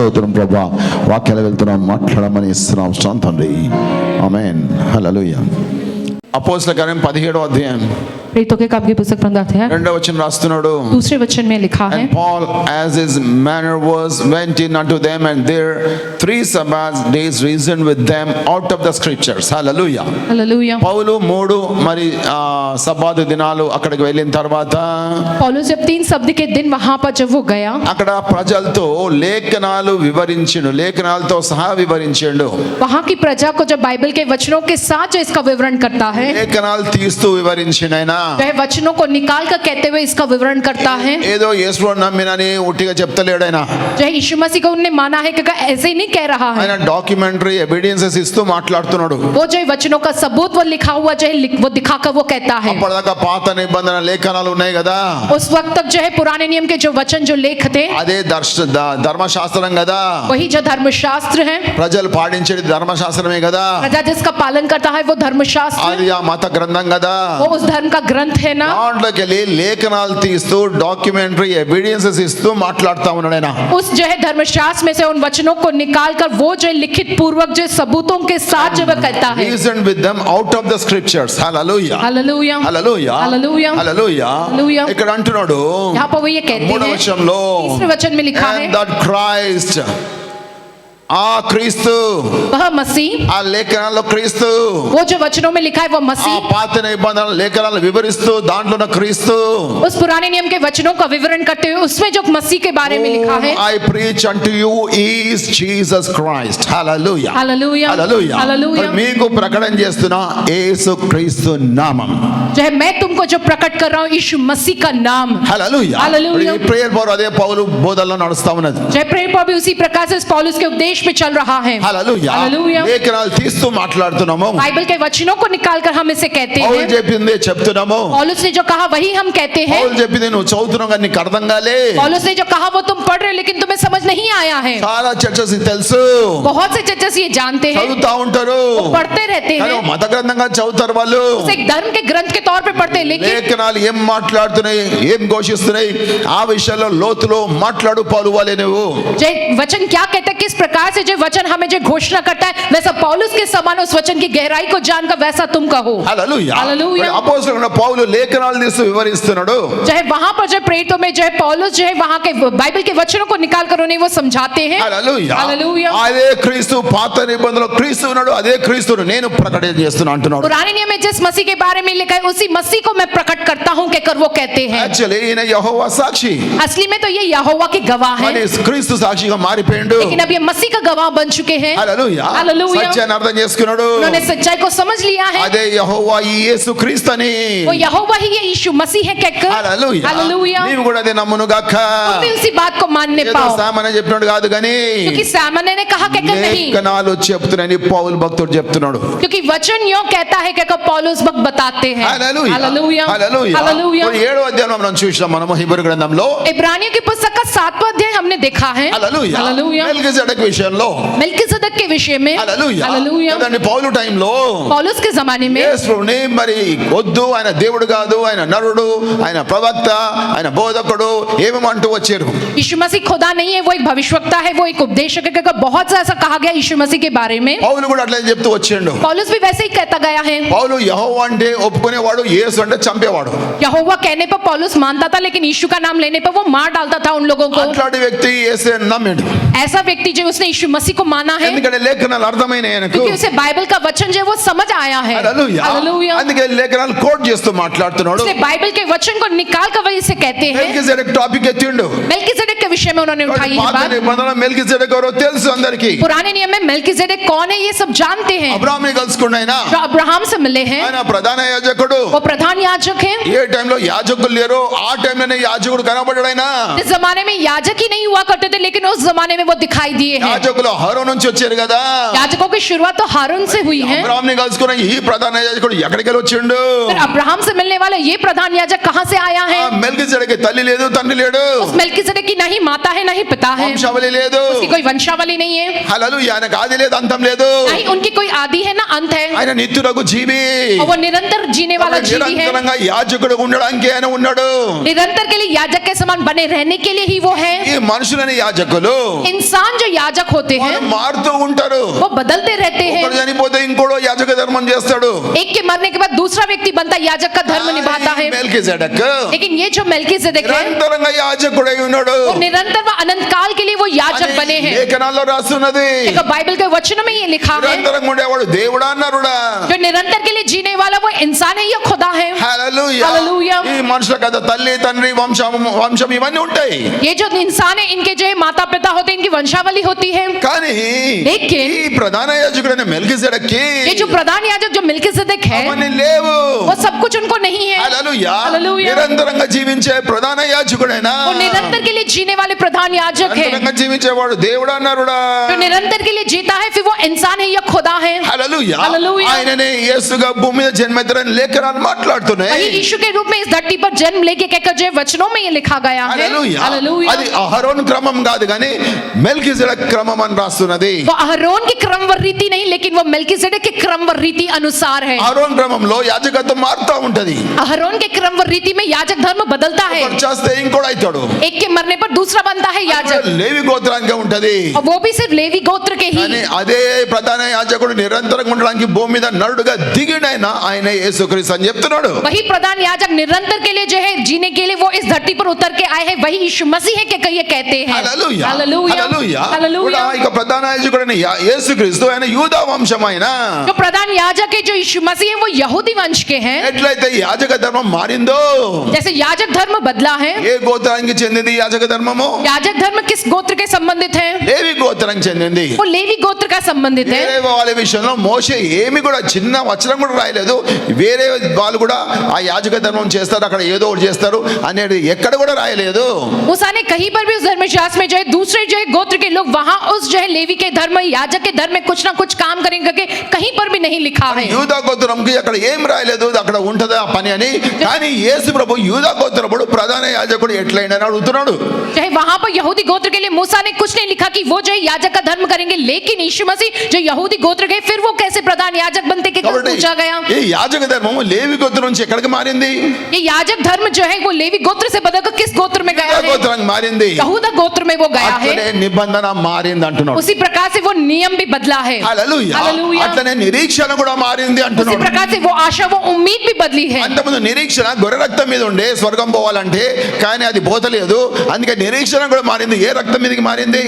స్తోత్రం ప్రభా. వాక్యాలు వెళ్తున్నాం, మాట్లాడమని ఇస్తున్నాం తండ్రి. ఆమేన్. హల్లెలూయా. అపోస్తల కార్యం 17వ అధ్యాయం प्रेरितों के काम की पुस्तक 15 अध्याय 2వ వచనం రాస్తున్నాడు. दूसरे वचन में लिखा है, And Paul, as his manner was, went in unto them, and there 3 Sabbath days reasoned with them out of the scriptures. Hallelujah. Hallelujah. Paul 3 మరి సబ్బాత్ దినాలు అక్కడికి వెళ్ళిన తర్వాత पौलुस जब 3 शब्द के दिन वहां पर जब वो गया, అక్కడ ప్రజలతో లేఖనాలు వివరించిండు, లేఖనాలతో సహా వివరించిండు. वहां की प्रजा को जब बाइबल के वचनों के साथ जो इसका विवरण करता है, లేఖనాలు తీస్తూ వివరించిండు. ఆయన वह वचनों को निकाल कर कहते हुए इसका विवरण करता है। ఏదో యేసుని నమ్మినని ఉట్టిగా చెప్తలేడు. ఆయన जो यीशु मसीह को उन्होंने माना है कि ऐसे ही नहीं कह रहा है, ఆయన డాక్యుమెంటరీ ఎవిడెన్సెస్ ఇస్తూ మాట్లాడుతున్నాడు. वो जो वचनों का सबूत वो लिखा हुआ जो है वो दिखाकर वो कहता है। అప్పటిదాకా పాత నిబంధన లేఖనాలు ఉన్నాయి కదా, उस वक्त तक जो है पुराने नियम के जो वचन जो लेख थे, అదే ధర్మశాస్త్రం కదా, वही जो धर्मशास्त्र है, ప్రజలు పాటించేది ధర్మశాస్త్రమే కదా, प्रजा जिसका पालन करता है वो धर्मशास्त्र, అది ఆ మత గ్రంథం కదా. वो उस धर्म का ग्रंथ है ना। దాంట్లోకి వెళ్ళి లేఖనాలు తీస్తూ డాక్యుమెంటరీ ఎవిడెన్సెస్ ఇస్తూ మాట్లాడుతా ఉన్నాడు. ఆయన उस जो है धर्मशास्त्र में से उन वचनों को निकाल कर वो जो लिखित पूर्वक जो सबूतों के साथ जो वह कहता है, reasoned with them out of the scriptures. Hallelujah. Hallelujah, Hallelujah. Hallelujah, Hallelujah. Hallelujah. ఇక్కడ అంటున్నాడు यहाँ पर वो ये कहते 3వ हैं, వచనంలో, तीसरे वचन में लिखा है, and that Christ, ఆ క్రీస్తు, वह मसीह, ఆ లేఖనాల్లో క్రీస్తు, वो जो वचनों में लिखा है वो ఆ मसीह, పాత నిబంధన లేఖనాలు వివరిస్తూ దాంట్లో ఉన్న క్రీస్తు, उस पुराने नियम के वचनों का विवरण करते हुए उसमें जो मसीह के बारे में लिखा है, I preach unto you is Jesus Christ. Hallelujah. Hallelujah, Hallelujah. Hallelujah, మరి మీకు ప్రకటన చేస్తున్నా యేసు క్రీస్తు నామం. जो है मैं तुमको जो प्रकट कर रहा हूँ यीशु मसीह का नाम। Hallelujah. Hallelujah. ఈ ప్రేయర్ పవర్ అదే పౌలు బోధనలో నడుస్తా ఉన్నది. जय प्रेम पर भी उसी प्रकार से पौलुस के उपदेश में चल रहा है। Hallelujah. Hallelujah. లేఖనాలు తీస్తూ మాట్లాడుతున్నాము. बाइबल के वचनों को निकालकर हम इसे कहते పౌలు हैं। చెప్పిందే చెప్తున్నాము. पौलुस ने जो कहा वही हम कहते हैं। పౌలు చెప్పింది నువ్వు చదువుతున్నావు కానీ నీకు అర్థం కాలే. पौलुस ने जो कहा वो तुम पढ़ रहे हो लेकिन तुम्हें समझ नहीं आया है। చాలా చర్చస్ తెలుసు, बहुत से चर्चेस ये जानते हैं, చదువుతా ఉంటారు, वो पढ़ते रहते కానీ हैं, మత గ్రంథంగా చదువుతారు వాళ్ళు. उसे एक धर्म के ग्रंथ के तौर पे पढ़ते हैं, लेकिन లేఖనాలు ఏం మాట్లాడుతున్నాయి, ఏం ఘోషిస్తున్నాయి, ఆ విషయాల్లో లోతులో మాట్లాడు పౌలు వాలే నువ్వు. जो वचन क्या कहता है, किस प्रकार से जो वचन हमें जो घोषणा करता है वैसा पौलुस के समान उस वचन की गहराई को जानकर वैसा तुम कहो। హల్లెలూయా. హల్లెలూయా. అపోస్తలుడైన పౌలు లేఖనాలు తీస్తూ వివరిస్తున్నాడు. जो है वहां पर जो प्रेरितों में जो है पौलुस जो है वहां के बाइबल के वचनों को निकाल कर उन्हें वो समझाते हैं। హల్లెలూయా. హల్లెలూయా. అదే క్రీస్తు, పాత నిబంధనలో క్రీస్తు ఉన్నాడు, అదే క్రీస్తును నేను ప్రకటన చేస్తున్నా అంటున్నాడు. पुराने नियम में जिस मसीह के बारे में लिखा है उसी मसीह को मैं प्रकट करता हूं कहकर वो कहते हैं। యాక్చువల్లీ ఈయన యెహోవా సాక్షి, असली में तो ये यहोवा के गवाह మరి हैं, క్రీస్తు సాక్షిగా మారిపోయిండు. लेकिन अब ये मसीह का गवाह बन चुके हैं। హల్లెలూయా. హల్లెలూయా. సత్యాన్ని అర్థం చేసుకున్నాడు. उन्होंने सच्चाई को समझ लिया है, అదే యెహోవా ఈ యేసు క్రీస్తుని. वो यहोवा ही ये यीशु मसीह है कहकर। హల్లెలూయా. हालेलुया। నీవు కూడా అదే నమ్మును గాక. तुम भी उसी बात को मानने ఏదో पाओ, సామాన్య చెప్పినాడు కాదు కానీ क्योंकि सामान्य ने कहा कहकर नहीं, లేఖనాలు చెప్తున్నాయని పౌలు భక్తుడు చెప్తున్నాడు. क्योंकि वचन यूं कहता है कहकर पौलुस भक्त बताते हैं। హల్లెలూయా. हालेलुया, హల్లెలూయా. हालेलुया। 7వ అధ్యాయంలో మనం చూసాం మనము హెబ్రీ గ్రంథంలో. इब्रानियों की पुस्तक का 7वां अध्याय हमने देखा है। హల్లెలూయా. हालेलुया। మెల్కిజెదెక్ విషయంలో. मेल्किसेदेक के विषय में। హల్లెలూయా. हालेलुया। కదండి పౌలు టైంలో पौलुस के जमाने में యేసుని మరి వద్దు, ఆయన దేవుడు కాదు, ఆయన నరుడు, ఆయన ప్రవక్త, ఆయన బోధకుడు ఏమేమంటూ వచ్చారు. यीशु मसीह खुदा नहीं है, वो एक भविष्यवक्ता है, वो एक उपदेशक है, बहुत सा ऐसा कहा गया यीशु मसीह के बारे में। పౌలు కూడా అట్లా చెప్తూ వచ్చాడు. पौलुस भी वैसे ही कहता गया है। పౌలు యెహోవా అంటే ఒప్పుకునేవాడు, యేసు అంటే చంపేవాడు. यहोवा कहने पर पौलुस मानता था, लेकिन यीशु का नाम लेने पर वो मार डालता था उन लोगों को। అట్లాంటి వ్యక్తి యేసుని నమ్మాడు. ऐसा व्यक्ति जो उसने यीशु मसीह को माना है, ఎందుకంటే లేఖనాలు అర్థమైనాయి ఆయనకు. क्योंकि उसे बाइबल का वचन जो है वो समझ आया है। హల్లెలూయా. हालेलुया। అందుకే లేఖనాలు కోట్ చేస్తూ మాట్లాడుతున్నాడు. उसने बाइबल के वचन को निकाल कर वही से कहते हैं। మెల్కిజెదెక్ టాపిక్ ఎత్తిండు. मेल्किसेदेक के विषय में उन्होंने उठाई ये పాత बात। నిబంధనలో మెల్కిజెదెక్ ఎవరో తెలుసు అందరికీ. पुराने नियम में मेल्किसेदेक कौन है ये सब जानते हैं, అబ్రాహాముని కలుసుకున్న ఆయన, जो अब्राहम से मिले हैं, ఆయన ప్రధాన యాజకుడు. वो प्रधान याजक हैं। ఏ టైంలో యాజకులు లేరో ఆ టైంలోనే యాజకుడు కనబడ్డాడు. ఆయన इस जमाने में याजक ही नहीं हुआ करते थे, लेकिन उस जमाने में वो दिखाई दिए हैं। యాజకులు అహరోను నుంచి వచ్చారు కదా, याजकों की शुरुआत तो हारून से हुई है। అబ్రాహాంని కలుసుకున్న ఈ ప్రధాన యాజకుడు ఎక్కడికి వెళ్ళి వచ్చిండు? फिर अब्राहम से मिलने वाला ये प्रधान याजक कहाँ से आया है? మెల్కీసెదెకు తల్లి లేదు, తండ్రి లేడు, उस मेल्किसेदेक की नहीं माता है नहीं पिता है, వంశావళి లేదు, उसकी कोई वंशावली नहीं है, హల్లెలూయా, ఆయనకు ఆది లేదు అంతం లేదు, नहीं उनकी कोई आदि है ना अंत है, ఆయన నిత్యుడగు జీవి, और वो निरंतर जीने वाला जीवी है। నిరంతరంగా యాజకుడు ఉండడానికి ఆయన ఉన్నాడు. निरंतर के लिए याजक के समान बने रहने के लिए ही वो है। ఈ మనుషులని యాజకులు इंसान जो याजक होते हैं వాళ్ళు మారుతూ ఉంటారు. वो बदलते रहते हैं। ఒకడు చనిపోతే ఇంకోడు యాజక ధర్మం చేస్తాడు. एक के मरने के बाद दूसरा व्यक्ति बनता है, याजक का धर्म निभाता है। మెల్కీసెదెక్ लेकिन ये जो मेल्किसेदेक है నిరంతరంగా యాజకుడై ఉన్నాడు. वो निरंतर व अनंत काल के लिए वो याजक बने हैं। లేఖనాల్లో రాస్తున్నది देखो बाइबल के वचनों में ये लिखा है, నిరంతరంగా ఉండేవాడు దేవుడా నరుడా? जो निरंतर के लिए जीने वाला वो इंसान है या खुदा है? హల్లెలూయా. హల్లెలూయా. ఈ మనుషుల కదా తల్లి తండ్రి వంశం ఇవన్నీ ఉంటాయి. ये जो इंसान है इनके जो माता पिता होते हैं, इनकी वंशावली होती है। కానీ लेकिन ఈ ప్రధాన యాజకుడైన మెల్కీసెదెక్కి ये जो प्रधान याजक जो मेल्किसेदेक है అవన్నీ లేవు. वो सब कुछ उनको नहीं है। హల్లెలూయా. హల్లెలూయా. నిరంతరంగా జీవించే ప్రధాన యాజకుడైన वो निरंतर के लिए जीने वाले प्रधान याजक है। నిరంతరంగా జీవించేవాడు దేవుడా నరుడా? जो निरंतर के लिए जीता है फिर वो इंसान है या खुदा है? హల్లెలూయా. హల్లెలూయా. ఆయననే యేసుగా భూమి మీద జన్మెత్తారని లేఖనాలు మాట్లాడుతున్నాయి. वही यीशु के रूप में इस धरती पर जन्म लेके कहकर जो वचनों में ये लिखा गया है। హల్లెలూయా. हालेलूया। అది అహరోన్ క్రమం కాదు కానీ మెల్కీసెదెక్ క్రమం అని రాస్తున్నది. वो अहरोन की क्रम व रीति नहीं, लेकिन वो मेल्किसेदेक के क्रम व रीति अनुसार है। అహరోన్ క్రమంలో యాజకత్వం మారుతూ ఉంటది. अहरोन के क्रम व रीति में याजक धर्म बदलता है। ఒకడు చేస్తే ఇంకోడు అవుతాడు. एक के मरने पर दूसरा बनता है याजक, లేవి గోత్రానికి ఉంటది. और वो भी सिर्फ लेवी गोत्र के ही। కానీ అదే ప్రధాన యాజకుడు నిరంతరంగా ఉండడానికి భూమి మీద నరుడుగా దిగిడైన ఆయన యేసుక్రీస్తు అని చెప్తున్నాడు. वही प्रधान याजक निरंतर के लिए जो है जीने के लिए वो इस धरती पर उतर के आए हैं, वही यीशु मसीह है कि ये कहते हैं। హల్లెలూయా. हालेलूया। హల్లెలూయా. हालेलूया। కూడా ఇక ప్రధాన యాజకుడైన యేసుక్రీస్తు ఆయన యూదా వంశమైన जो प्रधान याजक है जो यीशु मसीह है वो यहूदी वंश के हैं। ఎట్లయితే యాజక ధర్మం మారిందో, जैसे याजक धर्म बदला है, ఏ గోత్రానికి చెందింది యాజక ధర్మము? याजक धर्म किस गोत्र के संबंधित है? లేవి గోత్రానికి చెందింది. वो लेवी गोत्र का संबंधित है। వేరే వాళ్ళ విషయంలో మోషే ఏమి కూడా చిన్న వచనం కూడా రాయలేదు. వేరే వాళ్ళు కూడా ఆ యాజక ధర్మం చేస్తారు, అక్కడ ఏదో ఒకటి చేస్తారు అనేది ఎక్కడ కూడా రాయలేదు. मूसा ने कहीं पर भी उस धर्मशास्त्र में जो है दूसरे जो है गोत्र के लोग वहां उस जो है लेवी के धर्म याजक के धर्म में कुछ ना कुछ काम करेंगे करके कहीं पर भी नहीं लिखा है। యూదా గోత్రంకి అక్కడ ఏం రాయలేదు, అక్కడ ఉంటదా ఆ పని అని. కానీ యేసు ప్రభు యూదా గోత్రపుడు ప్రధాన యాజకుడు ఎట్లయినా అడుగుతున్నాడు. चाहे वहां पर यहूदी गोत्र के लिए मूसा ने कुछ नहीं लिखा कि वो जो है याजक का धर्म करेंगे, लेकिन यीशु मसीह जो यहूदी गोत्र के फिर वो कैसे प्रधान याजक बनते के पूछा गया। ఈ యాజక ధర్మం లేవి గోత్రం నుంచి ఎక్కడికి మారింది? ये याजक धर्म जो है वो लेवी गोत्र से बदलकर किस गोत्र में गया है? గోత్రానికి మారింది. यहूदा गोत्र में वो गया है। అట్లనే నిబంధన మారింది అంటున్నాడు. उसी प्रकार से वो नियम भी बदला है। హల్లెలూయా. हालेलूया। అట్లనే నిరీక్షణ కూడా మారింది उसी అంటున్నాడు. प्रकार से वो आशा वो उम्मीद भी बदली है। అంతకుముందు నిరీక్షణ గొర్రె రక్తం మీద ఉండే స్వర్గం పోవాలంటే, కానీ అది పోతలేదు. అందుకే నిరీక్షణ కూడా మారింది. ఏ రక్తం మీదకి మారింది?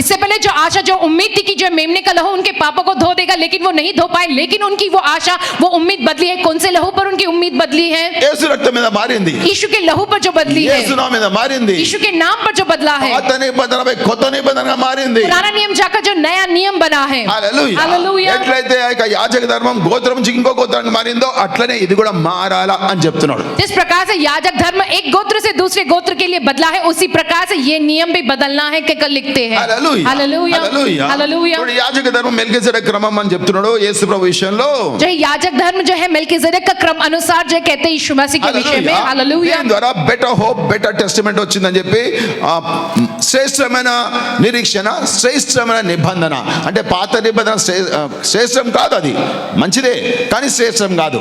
इससे पहले जो आशा जो उम्मीद थी कि जो मेमने का लहू उनके पापों को धो देगा, लेकिन वो नहीं धो पाए, लेकिन उनकी वो आशा वो उम्मीद बदली है। कौन से लहू पर उनकी उम्मीद बदली है? యేసు రక్తం మీద మారింది. यीशु के लहू पर जो बदली है, యేసు నామం మీద మారింది. यीशु के नाम पर जो बदला है, పాత నిబంధనపై కొత్త నిబంధనగా మారింది. पुराना नियम जाकर जो नया नियम बना है। హల్లెలూయా. हालेलूया। ఎట్లయితే ఆ యొక్క యాజక ధర్మం గోత్రం నుంచి ఇంకో గోత్రానికి మారిందో అట్లనే ఇది కూడా మారాలా అని చెప్తున్నాడు. जिस प्रकार से याजक धर्म एक गोत्र से दूसरे गोत्र के लिए बदला है, उसी प्रकार से ये नियम भी बदलना है कि कल लिखते हैं। హల్లెలూయా. हालेलूया। హల్లెలూయా. हालेलूया। ఇప్పుడు యాజక ధర్మం మెల్కీసెదెక్ క్రమం అని చెప్తున్నాడు యేసు ప్రభు విషయంలో. जो याजक धर्म जो है मेल्किसेदेक का क्रम अनुसार जो कहते हैं यीशु मसीह के विषय में। हालेलूया। దీని ద్వారా బెటర్ హోప్ బెటర్ టెస్టిమెంట్ వచ్చిందని చెప్పి శ్రేష్టమైన నిరీక్షణ శ్రేష్టమైన నిబంధన అంటే పాత నిబంధన శ్రేష్టం కాదు, అది మంచిదే కానీ శ్రేష్టం కాదు.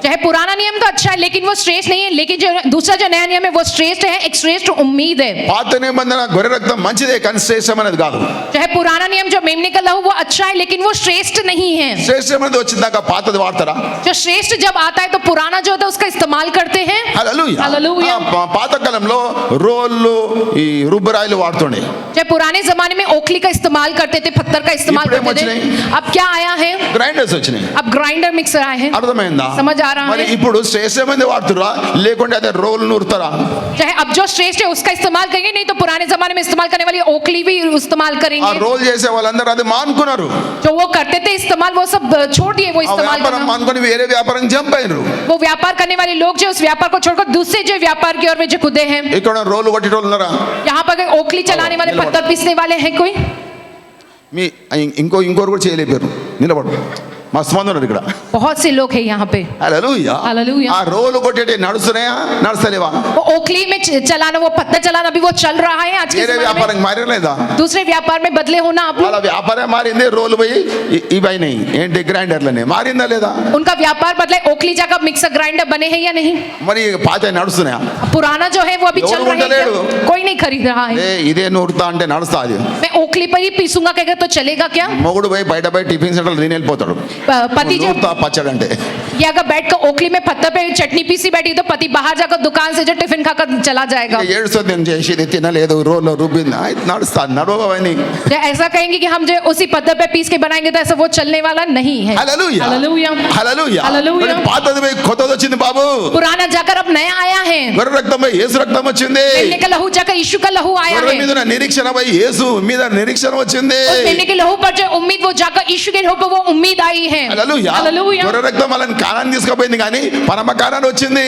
चाहे पुराना नियम तो अच्छा है लेकिन वो श्रेष्ठ नहीं है, लेकिन जो दूसरा जो नया नियम है वो श्रेष्ठ है, एक श्रेष्ठ उम्मीद है। పాత నిబంధన గొర్రె రక్తం మంచిదే కానీ శ్రేష్టమైనది కాదు. चाहे पुराना नियम जो मेमने का लहू वो अच्छा है लेकिन वो श्रेष्ठ नहीं है। శ్రేష్టమైనది వచ్చిందాక పాతది వాడతారా? जो श्रेष्ठ जब आता है तो पुराना जो होता है उसका इस्तेमाल करते हैं। హల్లెలూయా. हालेलूया। పాత కాలంలో రోళ్ళు ఈ రుబ్బరాయిలు వాడుతుండే. चाहे पुराने जमाने में ओखली का इस्तेमाल करते थे, पत्थर का इस्तेमाल इपड़े करते थे। मचने। अब क्या आया है? గ్రైండర్స్ వచ్చినాయి. अब ग्राइंडर मिक्सर आए हैं। అర్థమైందా? समझ आ रहा మరి है? ఇప్పుడు శ్రేష్టమైనది వాడుతురా లేకుంటే అదే రోల్ నూరుతారా? चाहे अब जो श्रेष्ठ है उसका इस्तेमाल करेंगे, नहीं तो पुराने जमाने में इस्तेमाल करने वाली ओखली भी इस्तेमाल ఆ करेंगे। రోల్ చేసే వాళ్ళందరూ అది మానుకున్నారు. जो वो करते थे इस्तेमाल वो सब छोड़ दिए, वो ఆ इस्तेमाल వ్యాపారం करना। మానుకొని వేరే వ్యాపారం జంప్ అయినరు. वो व्यापार करने वाले लोग जो उस व्यापार को छोड़कर दूसरे जो व्यापार की ओर में जो कूदे हैं। ఇక్కడ రోలు కొట్టేటోళ్ళు ఉన్నారా? यहाँ पर कोई ओखली चलाने वाले, पत्थर पीसने वाले हैं कोई? మీ ఇంకోరు కూడా చేయలేపారు, నిలబడు. మస్తు మంది ఉన్నారు ఇక్కడ. बहुत से लोग हैं यहाँ पे. హల్లెలూయా. హల్లెలూయా. ఆ రోలు కొట్టేటి నడుస్తున్నాయా, నడుస్తలేవా? वो ओखली में चलाना, वो पत्ता चलाना भी वो चल रहा है आज के వేరే समय में. వ్యాపారం మారలేదా? दूसरे व्यापार में बदले होना आप వాళ్ళ వ్యాపారం మారింది, రోలు పోయి ఇవైనాయి ఏంటి గ్రైండర్లనే, మారిందా లేదా? उनका व्यापार बदला. ओखली जगह मिक्सर ग्राइंडर बने हैं या नहीं? మరి పాత నడుస్తున్నాయా? पुराना जो है वो अभी चल रहा है ఎవరు क्या? कोई नहीं खरीद रहा है. ఇదే నూరుతా అంటే నడుస్తాది. मैं ओखली पर ही पीसूंगा कहेगा तो चलेगा क्या? మొగుడు పోయి బయట పోయి టిఫిన్ సెంటర్ తిని వెళ్ళిపోతాడు. पति जब నూరుతా పచ్చడి అంటే ये अगर बैठ कर ओखली में पत्थर पे चटनी पीसी बैठी तो पति बाहर जाकर दुकान से जो टिफिन खाकर चला जाएगा. ఏడుస్తుంది, నేను చేసేది తినలేదు, రోలో రుబ్బింది, నడుస్తాది, నడవని. जो ऐसा कहेंगे कि हम जो उसी पत्थर पे पीस के बनाएंगे तो ऐसा वो चलने वाला नहीं है. హల్లెలూయా. हालेलूया. హల్లెలూయా. హల్లెలూయా. మరి పాతది పోయి కొత్తది వచ్చింది బాబు. पुराना जाकर अब नया आया है. గొర్రె రక్తం పోయి యేసు రక్తం వచ్చింది. मेमने का लहू जाकर यीशु का लहू आया గొర్రె है. మీద ఉన్న నిరీక్షణ పోయి యేసు మీద నిరీక్షణ వచ్చింది. उस मेमने के लहू पर जो उम्मीद वो जाकर यीशु के लहू पर वो उम्मीद आई है. హల్లెలూయా. हालेलूया. గొర్రె రక్తం వాళ్ళని కానాన్ తీసుకుపోయింది కానీ పరమ కానాన్ వచ్చింది.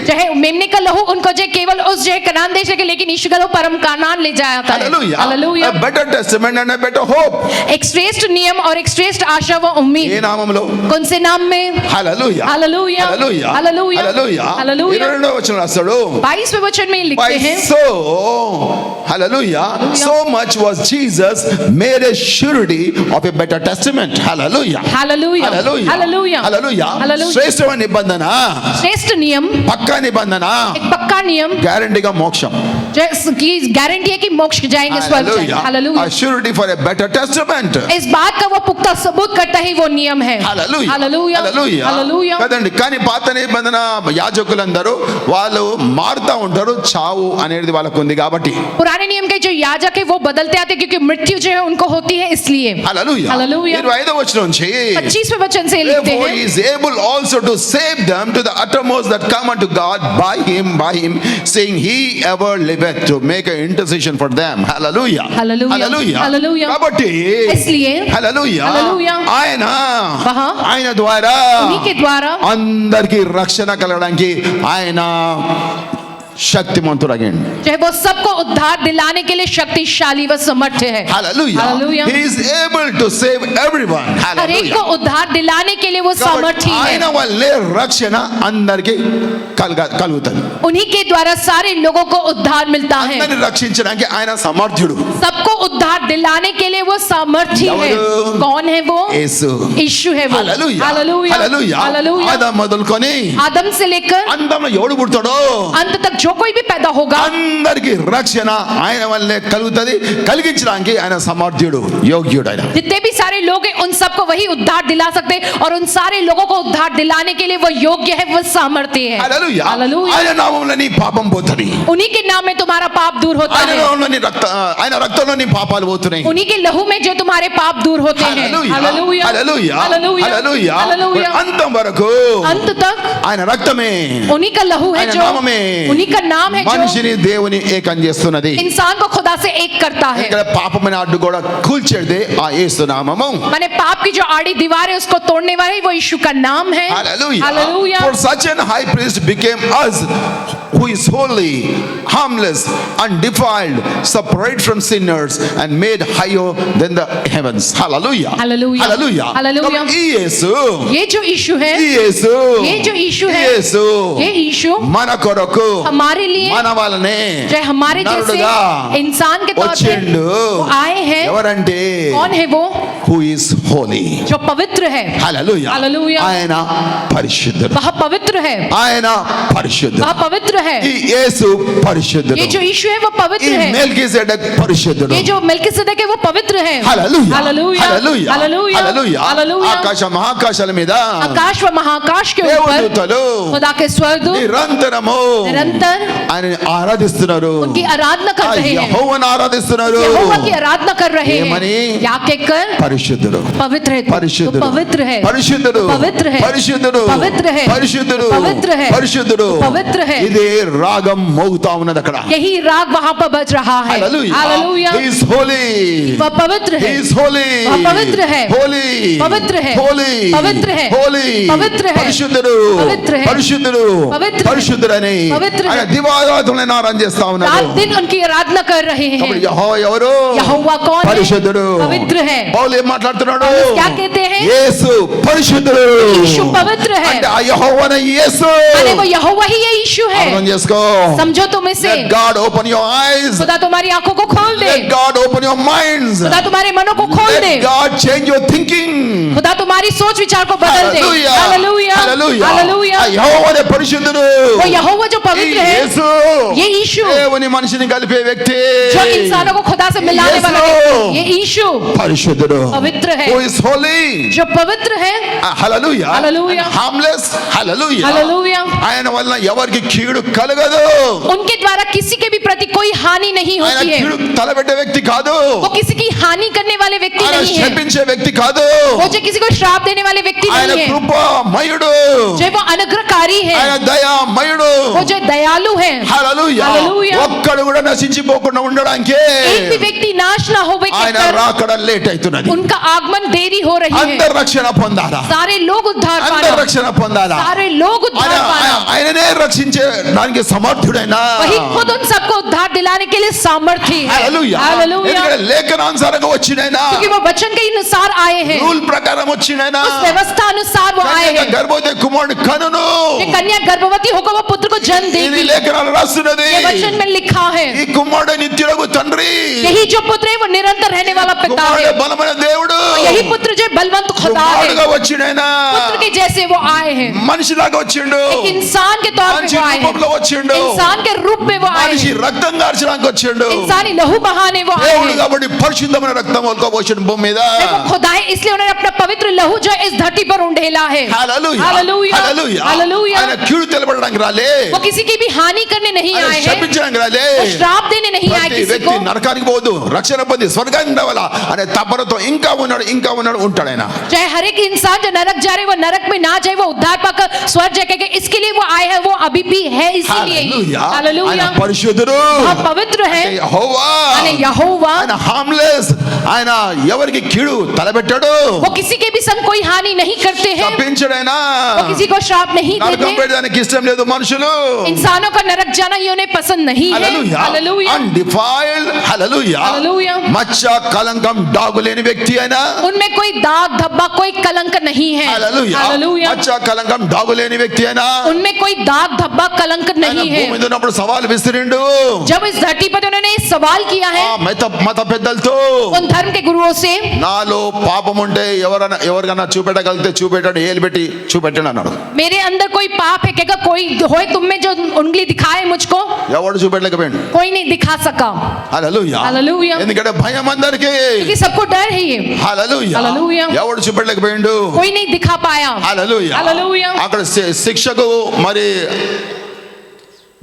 चाहे मेमने का लहू उनको जो केवल उस जो कनान देश के, लेकिन यीशु का लहू परम कानान ले जाता है. హల్లెలూయా. Hallelujah. A better testament and a better hope. एक श्रेष्ठ नियम और एक श्रेष्ठ आशा व ఏ उम्मीद. నామములో? कौन से नाम में? హల్లెలూయా. हालेलूया. హల్లెలూయా. हालेलूया. హల్లెలూయా. हालेलूया. 22వ వచనం రాస్తాడు. 22वें वचन में लिखते हैं, Hallelujah. So much was Jesus made a surety of a better testament. Hallelujah. Hallelujah. Hallelujah. Hallelujah. Hallelujah. Hallelujah. శ్రేష్టమైన నిబంధన, श्रेष्ठ नियम, పక్కా నిబంధన, एक पक्का नियम గ్యారెంటీగా మోక్షం. की गारंटी है कि मोक्ष जाएंगे, स्वर्ग जाएंगे. Hallelujah. A surety for a better testament. इस बात का वो पुख्ता सबूत करता ही वो नियम है. Hallelujah. हालेलूया. Hallelujah. हालेलूया. కదండి. కానీ పాత నిబంధన యాజకులందరూ వాళ్ళు మారుతా ఉంటారు, చావు అనేది వాళ్ళకు ఉంది కాబట్టి. पुराने नियम के जो याजक है वो बदलते आते क्योंकि मृत्यु जो है उनको होती है इसलिए. హల్లెలూయా. हालेलूया. 25వ వచనం నుంచి 25वें वचन से लिखते Therefore he हैं, is able also to save them to the uttermost that come unto God by him, saying he ever liveth to make an intercession for them. Hallelujah. Hallelujah. Hallelujah. Hallelujah. కాబట్టి इसलिए హల్లెలూయా, Hallelujah. ఆయన ద్వారా उन्हीं के द्वारा అందరికీ రక్షణ కలగడానికి ఆయన శక్తిమంతుడగండి. चाहे वो सबको उद्धार दिलाने के लिए शक्तिशाली व समर्थ है. Hallelujah. Hallelujah. He is able to save everyone. हर एक Hallelujah. को उद्धार दिलाने के लिए वो सामर्थ्य है. ఆయన వల్లే రక్షణ అందరికీ కలుగుతుంది. उन्हीं के द्वारा सारे लोगों को उद्धार मिलता है. అందరిని రక్షించడానికి ఆయన సమర్థుడు. सबको उद्धार दिलाने के लिए वो सामर्थ्य है. ఎవరు? कौन है वो? యేసు. यीशु है वो. హల్లెలూయా. हालेलूया. హల్లెలూయా. हालेलूया. ఆదాము మొదలుకొని आदम से लेकर అంతంలో ఎవడు పుడతాడో अंत तक जो कोई भी पैदा होगा అందరికీ రక్షణ ఆయన వల్లే కలుగుతుంది. కలిగించడానికి ఆయన సమర్థుడు, యోగ్యుడు ఆయన. जितने भी सारे लोग हैं उन सबको वही उद्धार दिला सकते हैं और उन सारे लोगों को उद्धार दिलाने के लिए वो योग्य है, वो सामर्थ्य है. హల్లెలూయా. हालेलूया. ఆయన నామములో నీ పాపం పోతుంది. उन्हीं के नाम में तुम्हारा पाप दूर होता ఆయన है. నామములో నీ ఆయన రక్తంలో నీ పాపాలు పోతున్నాయి. उन्हीं के लहू में जो तुम्हारे पाप दूर होते हैं. హల్లెలూయా. हालेलूया. హల్లెలూయా. हालेलूया. హల్లెలూయా. हालेलूया. అంతం వరకు अंत तक ఆయన రక్తమే, उन्हीं का लहू है ఆయన जो నామమే उन्हीं का नाम है जो మనిషిని దేవుని ఏకం చేస్తున్నది. इंसान को खुदा से एक करता है. ఇక్కడ పాపమైన అడ్డు కూడా కూల్చేది ఆ యేసు నామము. मैंने पाप की जो आड़ी दीवार है उसको तोड़ने वाले वो यीशु का नाम है. Hallelujah. Hallelujah. For such an high priest became us, who is holy, harmless, undefiled, separate from sinners, and made higher than the heavens. Hallelujah. Hallelujah. Hallelujah. Hallelujah. కాబట్టి ఈ యేసు, ये जो यीशु है, ఈ యేసు, ये जो यीशु ఈ है, యేసు ये यीशु మన కొరకు हमारे लिए మన వలనే जो हमारे जैसे నరుడుగా इंसान के तौर पे వచ్చిండు. वो आए हैं. ఎవరంటే कौन है वो? who is holy. जो पवित्र है. Hallelujah. Hallelujah. ఆయన పరిశుద్ధుడు. वह पवित्र है. ఆయన పరిశుద్ధుడు. वह पवित्र है. ఈ యేసు పరిశుద్ధుడు. ये जो यीशु है वो ఈ पवित्र है. మెల్కీసెదెక్ పరిశుద్ధుడు. ये जो मेल्किसेदेक है वो पवित्र है. హల్లెలూయా. हालेलूया. హల్లెలూయా. हालेलूया. హల్లెలూయా. हालेलूया. ఆకాశ మహాకాశాల మీద आकाश व महाकाश के ऊपर దేవదూతలు खुदा के स्वर्गदूत నిరంతరము निरंतर ఆయనని ఆరాధిస్తున్నారు. उनकी आराधना कर रहे हैं. యెహోవాను ఆరాధిస్తున్నారు. यहोवा की आराधना कर रहे ఏమని? हैं. क्या कहकर? పరిశుద్ధుడు पवित्र है तू, పరిశుద్ధుడు तू पवित्र है, పరిశుద్ధుడు पवित्र है, పరిశుద్ధుడు पवित्र है, పరిశుద్ధుడు पवित्र है, పరిశుద్ధుడు पवित्र है। ఇదే రాగం మోగుతా ఉన్నది అక్కడ. यही राग वहां पर बज रहा है। हालेलुया। He is holy. वह पवित्र He है, is holy. वह पवित्र है, holy पवित्र है, holy पवित्र है, holy पवित्र है, పరిశుద్ధుడు पवित्र है, పరిశుద్ధుడు पवित्र है, పరిశుద్ధుడని पवित्र है। ఆయన దివారాధనలను ఆరాధన చేస్తా रात ఉన్నారు. दिन उनकी आराधना कर रहे हैं। అప్పుడు యెహోవా ఎవరు? यहोवा कौन है? పరిశుద్ధుడు. पवित्र है। పౌలు ఏం మాట్లాడుతున్నాడు? पौलुस क्या कहते हैं? యేసు పరిశుద్ధుడు. यीशु पवित्र है। అంటే ఆ యెహోవానే యేసు. अरे वो यहोवा ही ये यीशु है। అర్థం చేసుకో. समझो तुम इसे। Let God open your eyes. खुदा तुम्हारी आंखों को खोल दे। Let God open your minds. खुदा तुम्हारे मनों को खोल दे। Let God change your thinking. खुदा तुम्हारी सोच विचार को बदल दे। Hallelujah. Hallelujah, Hallelujah. हालेलुया। ఆ యెహోవానే పరిశుద్ధుడు. वो यहोवा जो ఈ पवित्र है, యేసు ये यीशु దేవుని మనిషిని కలిపే వ్యక్తి. जो इंसानों को खुदा से मिलाने वाला यीशु। है, ये यीशु పరిశుద్ధుడు. पवित्र है, Who is holy? जो पवित्र है। హల్లెలూయా. Hallelujah. harmless. హల్లెలూయా. हालेलुया। ఆయన వల్ల ఎవరికి కీడు కలగదు. उनके द्वारा किसी के भी प्रति कोई हानि नहीं ఆయన होती है। కీడు తలబెట్టే వ్యక్తి కాదు. वो किसी की हानि करने वाले व्यक्ति ఆయన नहीं है। శపించే వ్యక్తి కాదు. वो जो किसी को श्राप देने वाले व्यक्ति ఆయన नहीं है। కృపామయుడు. जो वो अनुग्रहकारी है, ఆయన దయామయుడు. वो जो दयालु है। హల్లెలూయా. Hallelujah. ఒక్కడు కూడా నశించిపోకుండా ఉండడానికి एक भी व्यक्ति नाश ना होवे के ఆయన कारण రాకడ లేట్ అవుతున్నది. उनका आगमन देरी हो रही है। అందరు రక్షణ పొందాలా? सारे लोग उद्धार అందరు पाना, రక్షణ పొందాలా? सारे लोग उद्धार पाना। ఆయననే రక్షించే దానికి సమర్థుడైనా. वही खुद उन सबको उद्धार दिलाने के लिए सामर्थ्य है। హల్లెలూయా. हालेलुया। ఎందుకంటే లేఖనానుసారంగా వచ్చినైనా, क्योंकि वो वचन के अनुसार आए हैं, రూల్ ప్రకారం వచ్చినైనా, उस व्यवस्था अनुसार वो आए हैं। గర్భవతి కుమారుడు కనును. ये कन्या गर्भवती होकर वो पुत्र को जन्म ఇది देगी। లేఖనాలు రాస్తున్నది. ये वचन में लिखा है। ఈ కుమారుడు నిత్యుడగు తండ్రి. यही जो पुत्र है वो निरंतर रहने वाला पिता है। కుమారుడు బలమైన దేవుడు. यही पुत्र जो बलवंत खुदा है, కుమారుడుగా వచ్చినైనా पुत्र के जैसे वो आए हैं। మనిషిలాగా వచ్చిండు. एक इंसान के तौर पे మనిషి वो आए రూపంలో हैं, వచ్చిండు. इंसान के रूप में वो आए మనిషి हैं, రక్తం కార్చడానికి వచ్చిండు. इंसानी लहू बहाने वो आए దేవుడు हैं। కాబట్టి పరిశుద్ధమైన రక్తం ఒలుకోబోసిన భూమి మీద. वो खुदा है, इसलिए उन्होंने अपना पवित्र लहू जो है इस धरती पर उंडेला है। హల్లెలూయా. हालेलुया, హల్లెలూయా. हालेलुया। ఆయన కీడు తెలబడడానికి రాలే. वो किसी की भी हानि करने नहीं ఆయన आए हैं, శపించడానికి రాలే. वो श्राप देने नहीं आए ప్రతి किसी వ్యక్తి को। నరకానికి పోదు, రక్షణ పొంది స్వర్గానికి రావాలా అనే తపనతో ఇంకా ఉన్నాడు ఉంటాడు ఆయన. चाहे हर एक इंसान जो नरक जा रहे वो नरक में ना जाए, वो उद्धार पाकर स्वर्ग जाएगा, इसके लिए वो आए हैं, वो अभी भी है इसीलिए ही। హల్లెలూయా. ఆయన हालेलुया। పరిశుద్ధుడు. वह पवित्र है, యెహోవా. यानी यहोवा। ఆయన హార్మ్లెస్. ఆయన ఎవరికి కీడు తలబెట్టాడు. वो किसी के भी संग कोई हानि नहीं करते हैं, తప్పించడైనా. वो किसी को श्राप नहीं నరకం देते। పెట్టడానికి ఇష్టం లేదు మనుషులు. इंसानों का नरक जाना ये उन्हें पसंद नहीं है। హల్లెలూయా. Hallelujah, undefiled. హల్లెలూయా. हालेलुया। మచ్చ కలంకం డాగు లేని వ్యక్తి అయినా. उनमें कोई दाग धब्बा कोई कलंक नहीं है। హల్లెలూయా. हालेलुया। మచ్చ కలంకం డాగు లేని వ్యక్తి అయినా. उनमें कोई दाग धब्बा कलंक ఆయన नहीं భూమి है। మీద ఉన్నప్పుడు సవాల్ విసిరిండు. जब इस धरती पर उन्होंने सवाल किया है మత పెద్దలతో, उन धर्म के गुरुओं से, నాలో పాపం ఉంటే ఎవరికన్నా చూపెట్టగలిగితే చూపెట్టాడు, ఏలు పెట్టి చూపెట్టాడు అన్నాడు. मेरे अंदर कोई पाप है क्या, कोई होए तुम में जो उंगली दिखाए मुझको, ఎవడు చూపెట్టలేకపోయాడు. कोई नहीं दिखा सका। హల్లెలూయా. हालेलुया। ఎందుకంటే భయం అందరికి. क्योंकि सबको डर है ये, హల్లెలూయా. హల్లెలూయా. ఎవడు చూపెట్టలేకపోయిండు. कोई नहीं दिखा पाया। హల్లెలూయా. हालेलुया। అక్కడ శిక్షకు మరి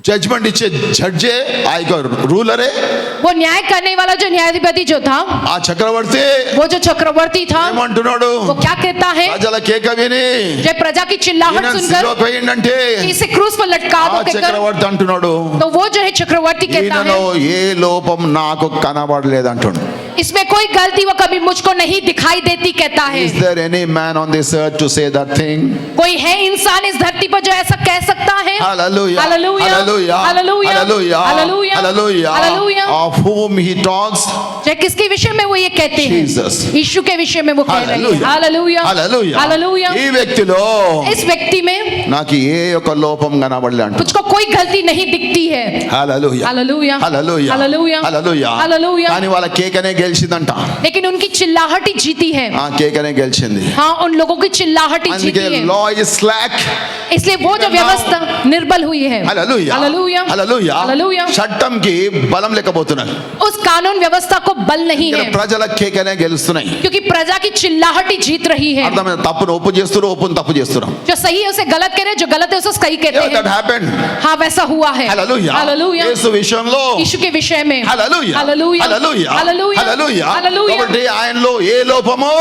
జడ్జ్మెంట్ ఇచ్చే జడ్జే ఆ యొక్క రూలరే, वो न्याय करने वाला जो न्यायाधिपति जो था, ఆ చక్రవర్తి वो जो चक्रवर्ती था, ఏమంటున్నాడు? वो क्या कहता है, ప్రజల కేక విని जब प्रजा की चिल्लाहट ఈయన सुनकर సిలువకు వేయండంటే कि इसे क्रूस पर लटका ఆ दो कहकर, చక్రవర్తి అంటున్నాడు, तो वो जो है चक्रवर्ती कहता ఈయనలో है ఏ లోపం నాకు కనబడలేదు అంటున్నాడు. इसमें कोई गलती वो कभी मुझको नहीं दिखाई देती कहता है। Is there any man on this earth to say that thing? कोई है इंसान इस धरती पर जो ऐसा कह सकता है? Hallelujah. Hallelujah. Hallelujah. Hallelujah. Hallelujah. Hallelujah. Hallelujah. Hallelujah. Of whom he talks? चाहे किसके विषय में वो ये कहते हैं, Jesus. यीशु के विषय में वो कह रहे हैं। Hallelujah. Hallelujah, Hallelujah. हालेलुया। ఈ వ్యక్తిలో इस వ్యక్తి में నాకు ఏ ఒక్క లోపం కనబడలే అంట. मुझको कोई गलती नहीं दिखती है। హల్లెలూయా. हालेलुया, హల్లెలూయా. हालेलुया, హల్లెలూయా. हालेलुया। కానీ వాళ్ళ కేకనే గెలిచిందంట. लेकिन उनकी चिल्लाहट ही जीती है। ఆ కేకనే గెలిచింది. हाँ, उन लोगों की चिल्लाहट ही అందుకే जीती है। Law is slack. इसलिए वो जो व्यवस्था निर्बल हुई है। హల్లెలూయా. हालेलुया, హల్లెలూయా. हालेलुया। చట్టంకి బలం లేకపోతున్నారు. उस कानून व्यवस्था को बल नहीं ఇక్కడ है, ప్రజల కేకనే గెలుస్తున్నాయి. क्योंकि प्रजा की चिल्लाहट ही जीत रही है। అర్థమైన తప్పును ఒప్పు చేస్తున్నారు, ఒప్పును తప్పు చేస్తున్నారు. जो सही है उसे गलत कह रहे, जो गलत है उसे सही कहते Yeah, that हैं। happened. हाँ, वैसा हुआ है। హల్లెలూయా. हालेलुया। యేసు విషయంలో यीशु के विषय में హల్లెలూయా. हालेलुया, హల్లెలూయా. हालेलुया, హల్లెలూయా హల్లెలూయా. కాబట్టి ఆయనలో ఏ లోపము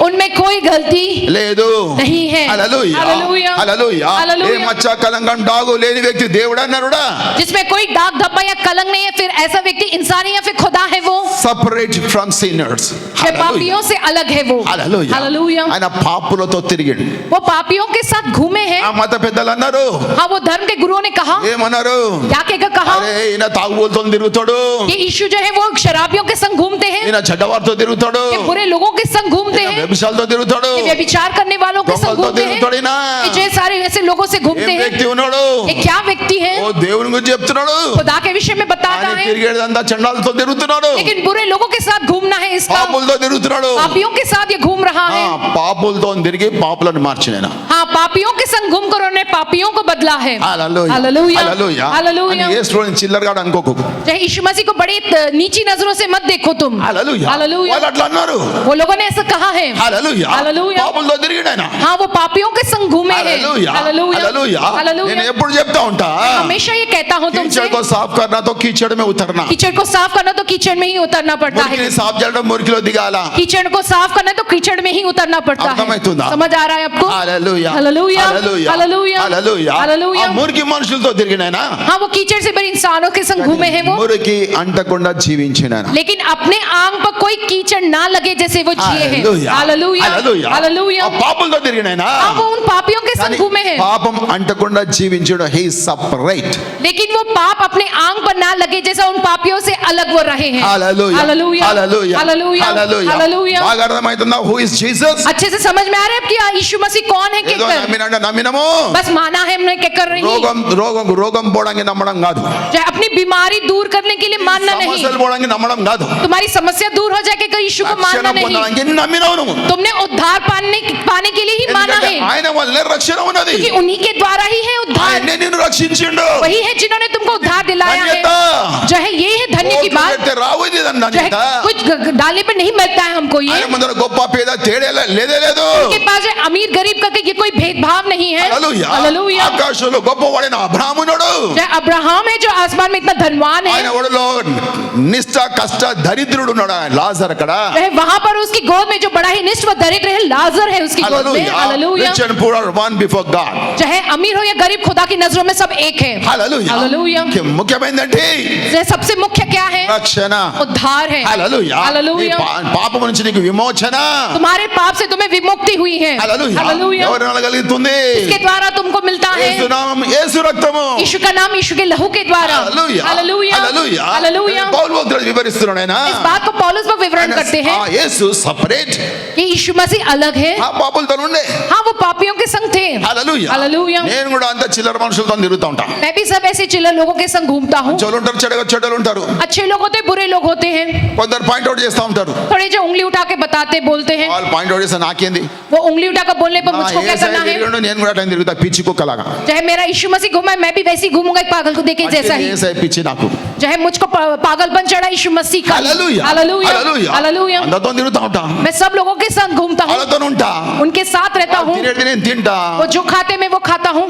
उनमें कोई गलती లేదు नहीं है। హల్లెలూయా హల్లెలూయా. హల్లెలూయా హల్లెలూయా. ఏ మచ్చ కలంకం డాగు లేని వ్యక్తి దేవుడు అన్నారుడా जिसमें कोई दाग धब्बा या कलंक नहीं है, फिर ऐसा व्यक्ति इंसान है या फिर खुदा है वो సెపరేట్ ఫ్రమ్ సిన్నర్స్ जो पापियों से अलग है वो హల్లెలూయా हालेलूया। ఆయన పాపులతో తిరిగాడు वो पापियों के साथ घूमे हैं। ఆ మత పెద్దలు అన్నారు हाँ, वो धर्म के गुरुओं ने कहा, ఏమన్నారు क्या कहकर कहा అరే ఈయన తాగుబోతుతో తిరుగుతాడు कि यीशु जो है वो शराबियों के संग घूमते हैं, ఈయన చెడ్డవారితో తిరుగుతాడు ये बुरे लोगों के संग घूमते हैं, వ్యభిచారాలతో తిరుగుతాడు ये व्यभिचार करने वालों के संग దొంగలతో घूमते हैं, తిరుగుతాడు ఈయన ये जो सारे ऐसे लोगों से घूमते ఏం हैं। వ్యక్తి ఉన్నాడు ये क्या व्यक्ति है? ఓ దేవుని గురించి చెప్తున్నాడు खुदा के विषय में बता ఆయన रहा है, తిరిగేదంతా చండాలతో తిరుగుతున్నాడు लेकिन बुरे लोगों के साथ घूमना है इसका, పాపులతో తిరుగుతున్నాడు पापियों के साथ ये घूम रहा है। పాపులతో తిరిగి పాపులను మార్చిన हाँ, पापियों के संग घूम कर उन्होंने पापियों को बदला है। హల్లెలూయా हालेलूया। హల్లెలూయా हालेलूया। అని యేసుని చిల్లరగాడు అనుకోకు चाहे यीशु मसीह को बड़ी नीची नजरों से मत देखो तुम। హల్లెలూయా हालेलूया। వాళ్ళు అట్లా అన్నారు वो लोगों ने ऐसा कहा है। హల్లెలూయా हालेलूया। పాపులతో తిరిగాడు ఆయన हाँ, वो पापियों के संग घूमे हैं। హల్లెలూయా हालेलूया। హల్లెలూయా నేను हालेलूया। ఎప్పుడు చెప్తా ఉంటా हमेशा ये कहता हूँ तुमसे, कीचड़ को साफ करना तो कीचड़ में उतरना कीचड़ को साफ करना तो कीचड़ में ही उतरना पड़ता है, మురికిని సాఫ్ చేయడం మురికిలో దిగాల कीचड़ को साफ करना तो कीचड़ में ही उतरना पड़ता है। అర్థమవుతుందా? समझ आ रहा है आपको? హల్లెలూయా हालेलूया। हालेलूया। హల్లెలూయా हालेलूया। ఆ మురికి మనుషులతో తిరిగినాయనా हाँ, वो कीचड़ से बड़े इंसानों के संग घूमे हैं वो, మురికి అంటకుండా జీవించిన लेकिन अपने आंग पर कोई कीचड़ ना लगे जैसे वो जिए हैं। हालेलूया। हालेलूया। ఆ పాపులతో తిరిగినాయనా हाँ, वो उन पापियों के संग घूमे हैं, పాపం అంటకుండా జీవించడం హీ సపరేట్ लेकिन वो पाप अपने आंग पर ना लगे जैसा उन पापियों से अलग वो रहे हैं। హల్లెలూయా हालेलूया। హల్లెలూయా हालेलूया। हालेलूया। బాగా అర్థమవుతుందా హూ ఇస్ జీసస్ अच्छे से समझ में आ रहा है कि यीशु मसीह कौन है? ఏదో कहकर నమ్మినము बस माना है हमने, क्या कर रही రోగం పోవడానికి నమ్మడం కాదు अपनी बीमारी दूर करने के लिए मानना नहीं, సమస్యలు పోవడానికి నమ్మడం కాదు तुम्हारी समस्या दूर हो जाए कहकर यीशु को मानना రక్షణ नहीं, పొందడానికి నమ్మినవు నువ్వు तुमने उद्धार पाने के लिए ही माना ఎందుకంటే है, ఆయన వల్లే రక్షణ ఉన్నది कि उन्हीं के द्वारा ही है उद्धार। ఆయనే నిన్ను రక్షించిండు वही है जिन्होंने तुमको उद्धार दिलाया है। ధన్యత जो है ये है धन्य की बात, పెడితే రావు ఇది जो है ధన్యత कुछ डालने पे नहीं मिलता है हमको ये। ఆయన ముందర గొప్ప పేద తేడే లేదే లేదు उनके पास जो अमीर गरीब करके ये कोई भेदभाव नहीं है। హల్లెలూయా हालेलूया। ఆకాశంలో గొప్పవాడైన అబ్రాహామునోడు जो अब्राहम है जो आसमान में इतना धनवान है, ఆయన ఒడిలో నిష్ఠ కష్ట దరిద్రుడు ఉన్నాడు ఆయన లాజర్ అక్కడ वह वहां पर उसकी गोद में जो बड़ा ही निष्ठ व दरिद्र है लाजर है उसकी गोद में। Hallelujah. Rich and poor are one before God चाहे अमीर हो या गरीब, खुदा की नजरों में सब एक है। హల్లెలూయా हालेलूया। ముఖ్యమైనది ये सबसे मुख्य क्या है? రక్షణ उद्धार है। హల్లెలూయా हालेलूया। పాపం నుంచి నీకు విమోచన तुम्हारे पाप से तुम्हें विमुक्ति हुई है। హల్లెలూయా हालेलूया। ఎవరి వల్ల కలుగుతుంది इसके द्वारा तुमको मिलता है యేసు నామం యేసు రక్తము यीशु का नाम, यीशु के लहू के द्वारा। హల్లెలూయా हालेलूया। హల్లెలూయా हालेलूया। పౌలు భక్తుడు వివరిస్తున్నాడు ఆయన इस बात को पौलुस लोग विवरण करते हैं ఆ యేసు సెపరేట్ कि यीशु मसीह अलग है। ఆ పాపులతో ఉండే हाँ, वो पापियों के संग थे। హల్లెలూయా हालेलूया। నేను కూడా అంత చిల్లర మనుషులతో తిరుగుతా ఉంటా मैं भी सब ऐसे चिल्लर लोगों के संग घूमता हूँ। చెడు ఉంటారు చెడ్డలు ఉంటారు अच्छे लोग होते हैं, बुरे लोग होते हैं, కొందరు పాయింట్ అవుట్ చేస్తా ఉంటారు थोड़े जो उंगली उठा के बताते बोलते हैं, వాళ్ళు పాయింట్ అవుట్ చేస్తే నాకేంది वो उंगली उठा कर बोलने पर मुझको क्या करना है? నేను కూడా అట్లా తిరుగుతా పిచ్చి కుక్కలాగా चाहे मेरा यीशु मसीह घूमा, मैं भी वैसे ही घूमूंगा एक पागल को देखे जैसा ही। ఏసై పిచ్చి నాకు चाहे मुझको पागलपन चढ़ा यीशु मसीह का। హల్లెలూయా हालेलूया। హల్లెలూయా हालेलूया। అందరితో తిరుగుతా ఉంటా मैं सब लोगों के संग घूमता हूँ, వాళ్ళతో ఉంటా उनके साथ रहता हूँ, తినేది నేను తింటా वो जो खाते मैं वो खाता हूँ।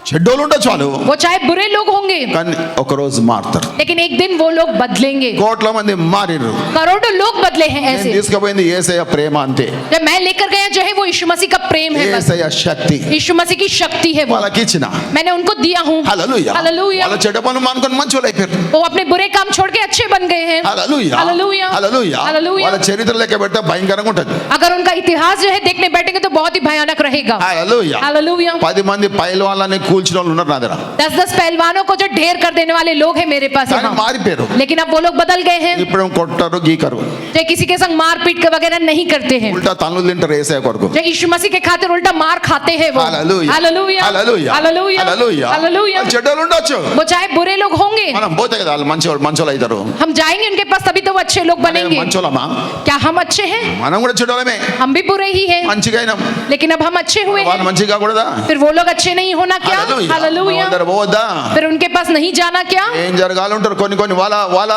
చెడ్డోళ్ళు ఉండొచ్చు వాళ్ళు वो चाहे बुरे लोग होंगे, కానీ ఒక రోజు మారుతారు लेकिन एक दिन वो लोग बदलेंगे। కోట్ల మంది మారిర్రు करोड़ों लोग बदले हैं నేను ऐसे। తీసుకుపోయింది యేసయ్య ప్రేమ అంతే जब मैं लेकर गया जो है वो यीशु मसीह का प्रेम है, बस యేసయ్య శక్తి यीशु मसीह की शक्ति है वो, వాళ్ళకి ఇచ్చిన मैंने उनको दिया हूँ। హల్లెలూయా हालेलूया। వాళ్ళ చెడ్డ పనులు మానుకొని మంచోళ్ళు అయిపోయారు वो अपने बुरे काम छोड़ के अच्छे बन गए हैं। హల్లెలూయా हालेलूया। హల్లెలూయా हालेलूया। వాళ్ళ చరిత్ర లెక్క పెడితే భయంకరంగా ఉంటది अगर उनका इतिहास जो है देखने बैठेंगे तो बहुत ही भयानक रहेगा। హల్లెలూయా हालेलूया। 10 మంది పైల్వాన్లని కూల్చిన వాళ్ళు ఉన్నారు నా దగ్గర 10-10 पहलवानों को जो ढेर कर देने वाले लोग हैं मेरे पास కానీ यहाँ, మారిపోయారు लेकिन अब वो लोग बदल गए हैं। ఇప్పుడు కొట్టరు గీకరు जो किसी के संग मार पीट के वगैरह नहीं करते हैं, ఉల్టా తన్నులు తింటారు యేసయ్య కొరకు जो यीशु मसीह के खातिर उल्टा मार खाते हैं वो। హల్లెలూయా हालेलूया। హల్లెలూయా हालेलूया। హల్లెలూయా हालेलूया। వాళ్ళు చెడ్డోళ్ళు ఉండొచ్చు वो चाहे बुरे लोग होंगे, మనం పోతే కదా వాళ్ళు మంచోళ్ళు అవుతారు हम जाएंगे उनके पास तभी तो वो अच्छे लोग बनेंगे। మంచోళ్ళమా क्या हम अच्छे हैं? మనం కూడా చెడ్డోళ్ళమే हम भी बुरे ही हैं, మంచిగా అయినాం लेकिन अब हम अच्छे हुए వాళ్ళు हैं, మంచిగా కూడదా फिर वो लोग अच्छे नहीं होना क्या? హల్లెలూయా. Hallelujah. అందరూ పోవద్దా? फिर उनके पास नहीं जाना क्या? ఏం జరగాలి ఉంటారు కొన్ని కొన్ని వాళ్ళ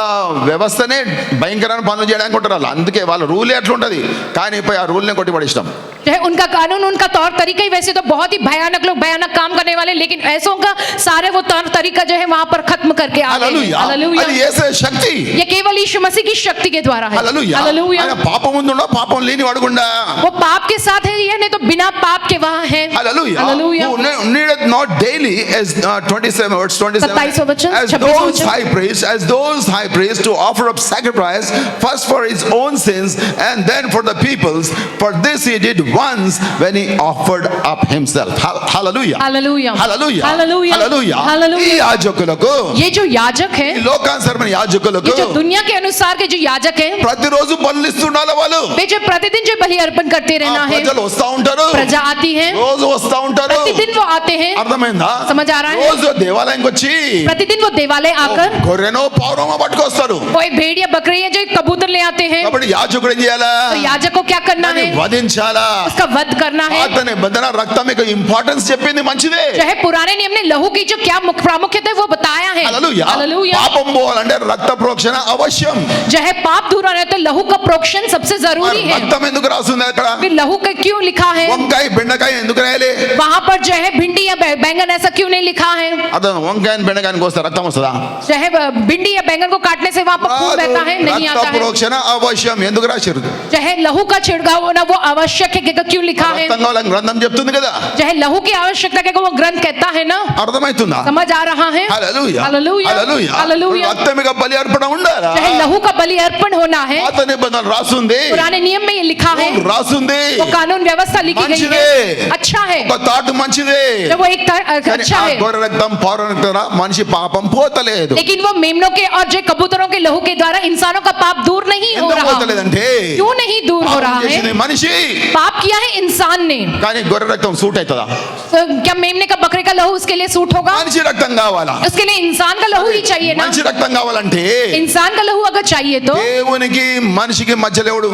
వ్యవస్థనే భయంకరమైన పనులు చేయడానికి ఉంటారు వాళ్ళు. అందుకే వాళ్ళ రూలే అట్లా ఉంటది. కానీ పోయి ఆ రూల్నే కొట్టి పడేస్తాం. चाहे उनका कानून उनका तौर तरीका ही वैसे तो बहुत ही भयानक लोग भयानक काम करने वाले, लेकिन ऐसों का सारे वो तौर तरीका जो है वहां पर खत्म करके आ गए हैं. హల్లెలూయా. हालेलुया. అది యేసు శక్తి. ये केवल यीशु मसीह की शक्ति के द्वारा है. హల్లెలూయా. हालेलुया. ఆయన పాపం ఉండుండో పాపం లేని వాడుకుండా. वो पाप के साथ है या नहीं तो बिना पाप के वहां है. Hallelujah. Hallelujah. Who needed not daily as 27 verse 27 27 वचन, as 26 those वचन. high priests to offer up sacrifice first for his own sins and then for the people's, for this he did once when he offered up himself. Hallelujah. Hallelujah. Hallelujah. Hallelujah. Hallelujah. Hallelujah. ఈ యాజకులకు ये जो याजक है, ఈ లోకానుసారమైన ये యాజకులకు जो दुनिया के अनुसार के जो याजक है, ప్రతిరోజు బలులు ఇస్తుండాలి వాళ్ళు. वे जो प्रतिदिन जो बलि अर्पण करते ఆ रहना है. ప్రజలు వస్తా ఉంటారు, प्रजा आती है, రోజు వస్తా ఉంటారు. प्रतिदिन वो आते हैं. అర్థమైందా? समझ आ रहा है? రోజు దేవాలయంకి వచ్చి प्रतिदिन वो देवालय आकर గొర్రెనో పౌరమో పట్టుకొస్తారు. वो एक भेड़ या बकरी है जो एक कबूतर ले आते हैं. కాబట్టి యాజకుడు ఏం చేయాలా? तो याजक को क्या करना है? వధించాలా? उसका वध करना है. అతని బంధన రక్తం యొక్క ఇంపార్టెన్స్ చెప్పింది మంచిదే. जो है पुराने नियम ने लहू की जो क्या प्रामुख्यता है वो बताया है. హల్లెలూయా. हालेलुया. పాపం పోవాలంటే రక్త ప్రోక్షణ అవశ్యం. जो है पाप दूर होना है तो लहू का प्रोक्षण सबसे जरूरी है. రక్తం ఎందుకు రాస్తుంది అక్కడ? फिर लहू का क्यों लिखा है? వంకాయ బెండకాయ ఎందుకు రాయాలి? वहां पर जो है भिंडी या बैंगन ऐसा क्यों नहीं लिखा है? అతను వంకాయని బెండకాయని కోస్తే రక్తం వస్తుందా? जो है भिंडी या बैंगन को काटने से वहां पर खून बहता है? नहीं రక్త आता है. ప్రోక్షణ అవశ్యం. ఎందుకు రాశారు? जो है लहू का छिड़काव होना वो आवश्यक है कि क्यों लिखा है? రక్తం కావాలని గ్రంథం చెప్తుంది కదా. जो है लहू की आवश्यकता के वो ग्रंथ कहता है ना. అర్థమవుతుందా? समझ आ रहा है? హల్లెలూయా. हालेलुया. హల్లెలూయా. हालेलुया. రక్తం యొక్క బలి అర్పణ ఉండాలా? जो है लहू का बलि अर्पण होना है. పాత నిబంధన రాసుంది, पुराने नियम में ये लिखा है. రాసుంది. वो कानून व्यवस्था लिखी गई మంచిదే. है. अच्छा है. ఒక తాటు మంచిదే. जब वो एक కానీ अच्छा ఆ है. గొర్రె రక్తం పౌర రక్తం మనిషి పాపం పోతలేదు. लेकिन वो मेमनों के और जो कबूतरों के लहू के द्वारा इंसानों का पाप दूर नहीं हो ఎందుకు रहा. పోతలేదంటే क्यों नहीं दूर हो పాపం रहा చేసింది है? మనిషి. पाप किया है इंसान ने. కానీ గొర్రె రక్తం సూట్ అవుతుందా? तो क्या मेमने का बकरे का लहू उसके लिए सूट होगा? మనిషి రక్తం కావాలా? उसके लिए इंसान का लहू ही चाहिए ना. మనిషి రక్తం కావాలంటే इंसान का लहू अगर चाहिए तो దేవునికి మనిషికి మధ్యలో ఎవడు?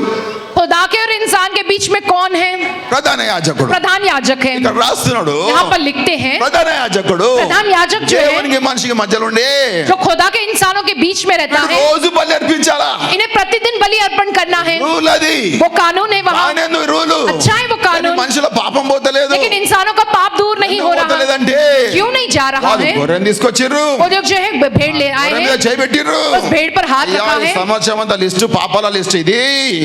खुदा के और इंसान के बीच में कौन है? ప్రధాన యాజకుడు. प्रधान याजक है. ఇక్కడ రాస్తున్నాడు यहाँ पर लिखते हैं ప్రధాన యాజకుడు प्रधान याजक जो है దేవునికి మనిషికి మధ్యలో ఉండే जो खुदा के इंसानों के बीच में रहता है. రోజు బలి అర్పించాలా? इन्हें प्रतिदिन बलि अर्पण करना है. రూల్ అది. वो कानून है वहाँ. బానేందు రూలు. अच्छा है वो कानून. కానీ మనుషుల పాపం పోతలేదు. लेकिन इंसानों का पाप दूर नहीं हो रहा. పోతలేదంటే क्यों नहीं जा रहा వాళ్ళు है? గొర్రెని తీసుకొచ్చిర్రు, वो लोग जो है भेड़ ले आए గొర్రె మీద हैं. చేయబెట్టిర్రు. उस भेड़ पर हाथ रखा है. సంవత్సరం అంతా లిస్టు పాపాల లిస్ట్ ఇది.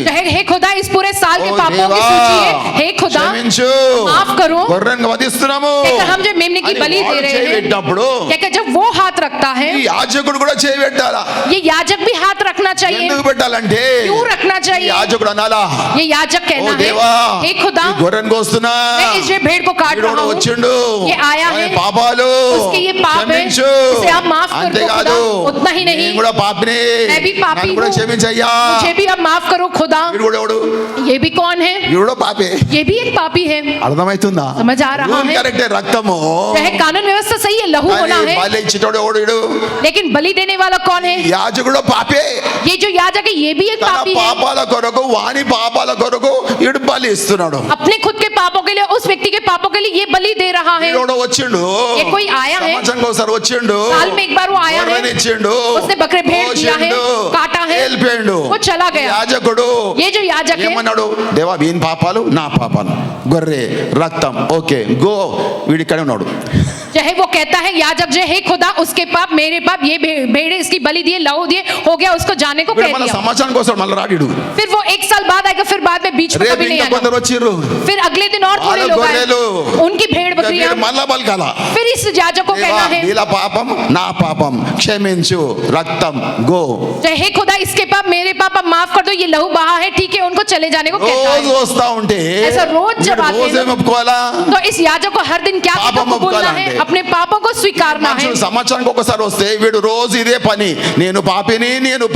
जो है, हे खुदा इस पूरे साल के ఓ पापों की దేవా, सूची है. हे खुदा క్షమించు, माफ करो. గొర్రెని వధిస్తున్నాము कहकर हम जो मेमने की అని बलि दे వాడు रहे हैं. చేయబెట్టినప్పుడు क्या जब वो हाथ रखता है ఈ యాజకుడు కూడా చేయబెట్టాలా? ये याजक भी हाथ रखना चाहिए. ఎందుకు పెట్టాలంటే क्यों रखना ఈ चाहिए? యాజకుడు అనాలా, ये याजक ఓ कहना దేవా, है हे खुदा ఈ గొర్రెని కోస్తున్నా, मैं इस जो भेड़ को काट వీడు रहा हूँ వచ్చిండు, ये आया ఆయన है, పాపాలు उसके ये पाप है, క్షమించు. उसे आप माफ कर दो అంతేకాదు, खुदा. उतना ही नहीं, నేను కూడా పాపిని, मैं भी पापी నన్ను కూడా हूँ. క్షమించయ్యా. मुझे भी आप माफ करो खुदा. వీడు కూడా ఎవడు? ये भी कौन है? వీడు కూడా పాపే. ये भी एक पापी है. అర్థమవుతుందా? समझ आ रहा రూల్ है? కరెక్టే, రక్తము. चाहे कानून व्यवस्था सही है, लहू होना కానీ है, బలి ఇచ్చేటోడు ఎవడు? వీడు लेकिन बलि देने वाला कौन है? యాజకుడు పాపే. ये जो याजक है ये भी एक తన पापी है. పాపాల కొరకు, వాని పాపాల కొరకు వీడు బలి ఇస్తున్నాడు. अपने खुद के पापों के लिए, उस व्यक्ति के पापों के लिए ये बलि दे रहा है. వీడు వచ్చిండు, ये कोई आया है, సంవత్సరానికి ఒకసారి వచ్చిండు, साल में एक बार वो आया है, గొర్రెని ఇచ్చిండు, उसने बकरे भेड़ दिया है, కోసిండు, काटा है, వెళ్ళిపోయిండు. वो चला गया. యాజకుడు ये जो याजक है ఏమన్నాడు? దేవా, వీని పాపాలు నా పాపాలు, గొర్రె రక్తం ఓకే గో, వీడి ఇక్కడే ఉన్నాడు. चाहे वो कहता है याजक जो है खुदा उसके पाप मेरे पाप, ये भेड़े इसकी बलि दिए, लहू दिए, हो गया, उसको जाने को వీడు कह మళ్ళీ दिया. సంవత్సరానికి ఒకసారి మళ్ళీ రాడు. फिर वो एक साल बाद आएगा, फिर बाद में बीच में రేపు कभी नहीं ఇంకా आएगा. కొందరు వచ్చిర్రు, फिर अगले दिन और थोड़े వాళ్ళ लोग आए, గొర్రెలు, उनकी भेड़ बकरियां. వీడు మళ్ళా బలకాల. फिर इस याजक को దేవా, कहना है వీళ్ళ పాపం నా పాపం, క్షమించు, రక్తం గో. चाहे हे खुदा इसके पाप मेरे पाप अब माफ कर दो, ये लहू बहा है, ठीक है, उनको चले जाने को कहता రోజు है. వస్తా ఉంటే ऐसा रोज जब వీడు आते हैं రోజేం ఒప్పుకోవాలా? तो इस याजक को हर दिन क्या पापों में बोलना है? उपकाला अपने पापों को स्वीकारना है. మనుషులు సంవత్సరానికి ఒకసారి వస్తే వీడు రోజు ఇదే పని, నేను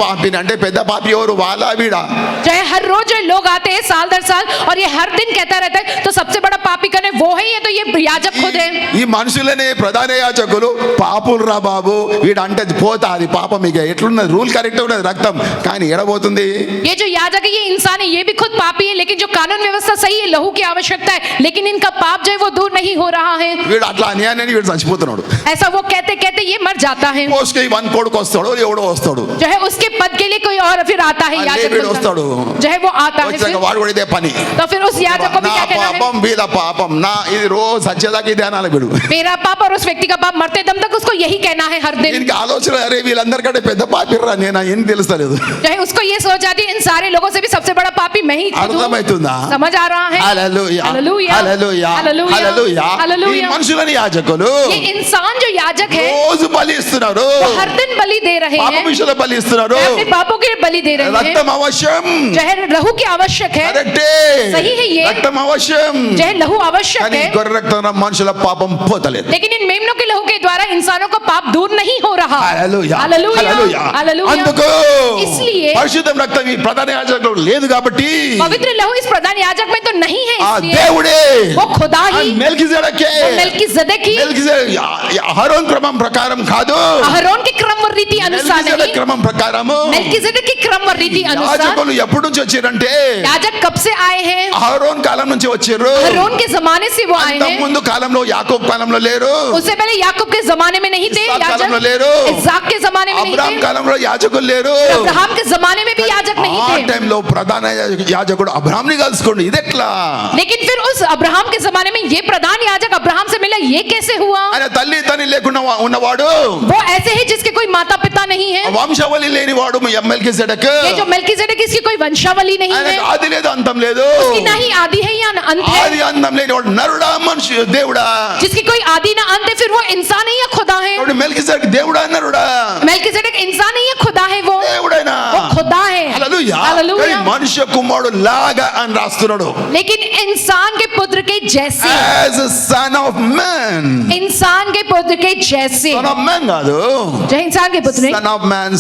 పాపిని అంటే పెద్ద పాపి ఎవరు? వాళ్ళ వీడా? चाहे हर रोज जो लोग आते हैं साल दर साल और ये हर दिन कहता रहता है, तो सबसे बड़ा पापी कौन है? वो है या तो ये याजक खुद है. ఈ మనుషులనే ప్రధాన యాజకులు పాపులు రా బాబు, వీడు అంటే పోతా అది పాపం. ఇక ఎట్లున్నది? రూల్ కరెక్ట్ ఉన్నది, రక్తం కానీ ఎడబోతుంది. ये जो याजक है ये इंसान है ये भी खुद पापी है, लेकिन जो कानून व्यवस्था सही है, लहू की आवश्यकता है, लेकिन इनका पाप जो है वो दूर नहीं हो रहा है। వీడు అట్లా అన్యాయాన్ని వీడు చచ్చిపోతున్నాడు. ऐसा वो कहते कहते ये मर जाता है। పోస్ట్కి వన్ కోడ్కి వస్తాడు, ఎవడో వస్తాడు, जो है उसके पद के लिए कोई और फिर आता है, याजक వీడు बनता వస్తాడు, है। जो है वो आता है వచ్చాక फिर, వాడు కూడా ఇదే పని. तो फिर उस याजक को भी నా क्या कहना है, పాపం వీళ్ళ పాపం నా ఇది రోజు సత్యదాకి ఇదే అనాలి వీడు. मेरा पाप और उस व्यक्ति का पाप, मरते दम तक उसको यही कहना है हर दिन। దీనికి ఆలోచన అరే వీళ్ళందరికంటే పెద్ద పాపిర్రా నేను ఏం తెలుస్తలేదు. जो है उसको ये सोच आती है इन सारे लोगों से भी सबसे बड़ा पापी मैं ही खुद हूँ। అర్థమవుతుందా? समझ आ रहा है? హల్లెలూయా హల్లెలూయా, హల్లెలూయా హల్లెలూయా, హల్లెలూయా. ఈ హల్లెలూయా। మనుషులని యాజకులు ये इंसान जो याजक है రోజు బలి ఇస్తున్నారు, वो हर दिन बलि दे रहे పాప हैं, విషయంలో బలి ఇస్తున్నారు, वे अपने पापों के लिए बलि दे रहे हैं। రక్తం అవశ్యం, जो है लहू की आवश्यक है, కరెక్టే, सही है ये। రక్తం అవశ్యం, जो है लहू आवश्यक కానీ है, గొర్రె రక్తం మనుషుల పాపం పోతలేదు. लेकिन इन मेमनों के लहू के द्वारा इंसानों का पाप दूर नहीं हो रहा। హల్లెలూయా హల్లెలూయా, హల్లెలూయా. హల్లెలూయా। అందుకు इसलिए పరిశుద్ధ రక్తం ఈ ప్రధాన యాజకుడు లేదు కాబట్టి पवित्र लहू इस प्रधान याजक में तो नहीं है, ఆ इसलिए దేవుడే वो खुदा ही, మెల్కిజెదెకే मेल्कीजेदेक ही, అహరోన్ క్రమం ప్రకారం కాదు, अहरोन के क्रम व रीति अनुसार మెల్కిజెదెక్ नहीं, క్రమం ప్రకారము मेल्कीजेदेक के क्रम व रीति अनुसार। యాజకులు ఎప్పటి నుంచి వచ్చారంటే याजक कब से आए हैं? అహరోన్ కాలం నుంచి వచ్చారు. अहरोन के जमाने से वो आए అంత हैं, ముందు కాలంలో యాకోబ్ కాలంలో లేరు, उससे पहले याकूब के जमाने में नहीं थे ఇస్సాకు కాలంలో याजक, లేరు, इस्साक के जमाने में नहीं అబ్రాహాం थे, కాలంలో యాజకులు లేరు. अब्राहम के जमाने में भी याजक नहीं ఆ थे। టైంలో ప్రధాన యాజకుడు అబ్రాహాంని కలుసుకోండి, ఇది ఎట్లా? लेकिन फिर उस अब्राहम के जमाने में ये प्रधान याजक अब्राहम से मिला, ये कैसे हुआ? ఆయన తల్లి తండ్రి లేకుండా ఉన్నవాడు, वो ऐसे ही जिसके कोई माता पिता नहीं है, వంశవళి లేనివాడు మెల్కిజెదెక్. ये जो मेल्कीजेदेक इसकी कोई वंशावली नहीं है, ఆయనకు ఆది లేదు అంతం లేదు, उसकी ना ही आदि है या अंत है, ఆది అంతం లేనివాడు నరుడా మనిషి దేవుడా? जिसकी कोई आदि ना अंत है, फिर वो इंसान है या खुदा है? కాబట్టి మెల్కిజెదెక్ దేవుడా నరుడా? मेल्कीजेदेक इंसान है या खुदा है? वो దేవుడైనా. खुदा है। హల్లెలూయా. హల్లెలూయా। కానీ మనుష్య కుమారుడు లాగా అని రాస్తున్నాడు, लेकिन इंसान के पुत्र के जैसे, as a son of man. इंसान के पुत्र के जैसे, son of man కాదు, जो है इंसान के पुत्र नहीं, son of man,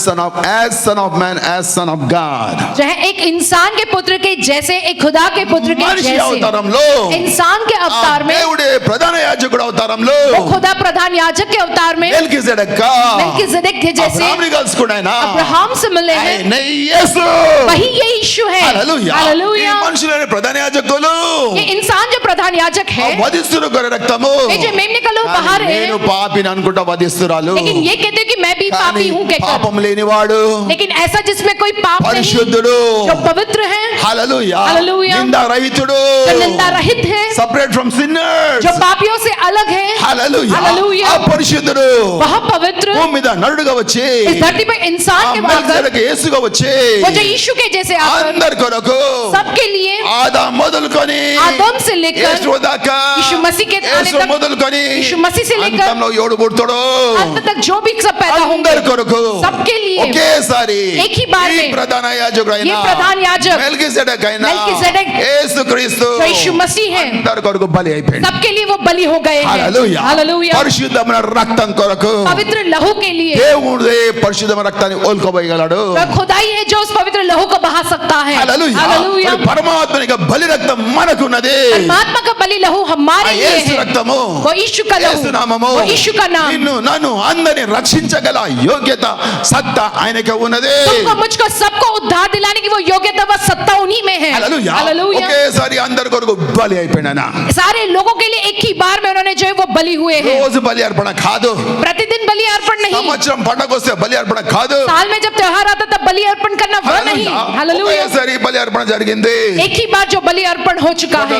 son of man as son of God. जो है एक इंसान के पुत्र के जैसे, एक खुदा के पुत्र के మనిషి जैसे, అవతారంలో इंसान के ఆ अवतार में, దేవుడే ప్రధాన యాజకుడు అవతారంలో वो खुदा प्रधान याजक के अवतार में మెల్కిజెదెక్ मेल्कीजेदेक के जैसे అబ్రాహాంని కలుసుకున్నాడు ఆయన. अब्राहम से मिले हैं, ఆయనే యేసు. वही ये यीशु है। హల్లెలూయా. ఈ हालेलुया। మనుషులైన ప్రధాన యాజకులు ये इंसान जो प्रधान याजक है, వధిస్తున్న గొర్రె రక్తము, ये जो मेमने का लोग बाहर है, నేను పాపిని అనుకుంటా వధిస్తురాలు, लेकिन ये कहते हैं कि मैं भी కానీ पापी हूँ कहकर, పాపం లేనివాడు लेकिन ऐसा जिसमें कोई पाप नहीं, పరిశుద్ధుడు, जो పవిत्र है, హల్లెలూయా, హల్లెలూయా, నిందారహితుడు, जो निंदा रहित है, సెపరేట్ ఫ్రమ్ సిన్నర్స్, जो पापियों से अलग है, హల్లెలూయా, హల్లెలూయా, అపరిశుద్ధుడు, वह पवित्र భూమి మీద నరుడుగా వచ్చి इस धरती पर इंसान के बनकर, మెల్కిజెదెక్ యేసుగా వచ్చి वो जो यीशु के जैसे आकर అందరి కొరకు सबके लिए, ఆదాం మొదలుకొని आदम से लेकर యేసు దాకా, यीशु मसीह के आने యేసు तक, మొదలుకొని यीशु मसीह से लेकर అంతంలో ఎవడు పుడతాడో अंत तक जो भी सब पैदा होंगे, అందరి కొరకు सबके लिए ఒకేసారి एक ही बार ఈ में ప్రధాన యాజకుడైన ये प्रधान याजक మెల్కిజెదెక్ అయిన మెల్కిజెదెక్ యేసుక్రీస్తు जो यीशु मसीह है, అందరి కొరకు బలి అయిపోయింది. सबके लिए वो बलि हो गए हैं। హల్లెలూయా. हालेलुया। పరిశుద్ధమైన రక్తం కొరకు पवित्र लहू के लिए దేవుడే పరిశుద్ధమైన రక్తాన్ని ఓల్కోబోయగలడు. वह खुदाई है जो उस पवित्र लहू को बहा सकता है। హల్లెలూయా. हालेलुया। మరి పరమాత్మనిక బలి రక్తం మనకున్నది. परमात्मा का बलि लहू हमारे ఆ लिए యేసు है, రక్తము, वो यीशु का लहू, యేసు నామము, वो यीशु का नाम, నిన్ను నన్ను అందరిని రక్షించగల యోగ్యత సత్తా ఆయనకే ఉన్నది. तुमको मुझको सबको उद्धार दिलाने की वो योग्यता व सत्ता उन्हीं में है। హల్లెలూయా. हालेलुया। ఒకేసారి అందరి కొరకు బలి అయిపోయినా, सारे लोगों के लिए एक ही बार में उन्होंने जो है वो बलि हुए हैं। రోజు బలి అర్పణ కాదు, प्रतिदिन बलि अर्पण नहीं, సంవత్సరం పండగ వస్తే బలి అర్పణ కాదు. साल में जब त्योहार आता तब बलि अर्पण करना वो नहीं। हालेलुया। ఒకేసారి బలి అర్పణ జరిగింది. एक ही बार जो बलि अर्पण हो चुका है।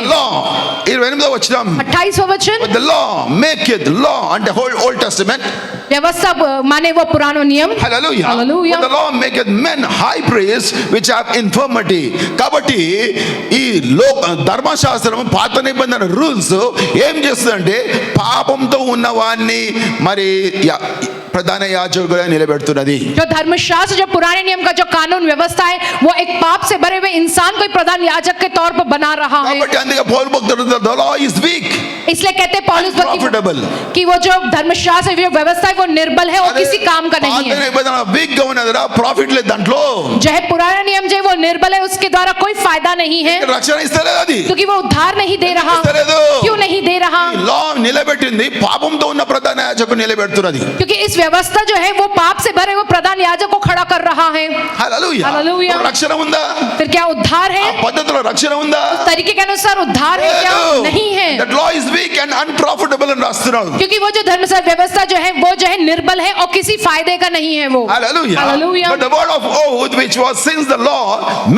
28వ వచనం, 28वां वचन, the law maketh law అంటే old testament. व्यवस्था माने वो पुरानो नियम। Hallelujah. Hallelujah. But the law maketh men high priests which have infirmity. కాబట్టి ఈ ధర్మశాస్త్రం పాత నిబంధన రూల్స్ ఏం చేస్తుందంటే పాపంతో ఉన్నవాన్ని మరి ప్రధాన యాజకుడిగా నిలబెడుతున్నది. जो धर्मशास्त्र जो पुराने नियम का जो कानून व्यवस्था है वो एक पाप से भरे हुए इंसान को एक प्रधान याजक के तौर पर बना रहा है। కాబట్టి అందుకే పౌలు భక్తుడు the law is weak, इसलिए कहते हैं पौलुस भक्त profitable. कि वो जो धर्मशास्त्र जो व्यवस्था है वो निर्बल है, वो किसी काम का नहीं పాత है। నిబంధన వీక్ గా ఉన్నదిరా, ప్రాఫిట్ లేదు దాంట్లో, जो है पुराना नियम जो है वो निर्बल है, उसके द्वारा कोई फायदा नहीं है, రక్షణ ఇస్తలేదు అది, क्योंकि वो उद्धार नहीं दे रहा। ఇస్తలేదు. क्यों नहीं दे रहा? ఈ లా నిలబెట్టింది పాపంతో ఉన్న ప్రధాన యాజకుడు నిలబెడుతున్నది. क्योंकि इस व्यवस्था जो है वो पाप से भरे वो प्रधान याजक को खड़ा कर कर रहा है। హల్లెలూయా హల్లెలూయా. రక్షణ ఉందా? फिर क्या उद्धार ఆ है? పద్ధతిలో రక్షణ ఉందా? तरीके के अनुसार उद्धार है क्या? नहीं है, that law is week and unprofitable అని రాస్తున్నాడు. क्योंकि वो जो धर्म व्यवस्था जो है वो जो है निर्बल है और किसी फायदे का नहीं है वो। Hallelujah. Hallelujah. But the word of oath which was since the law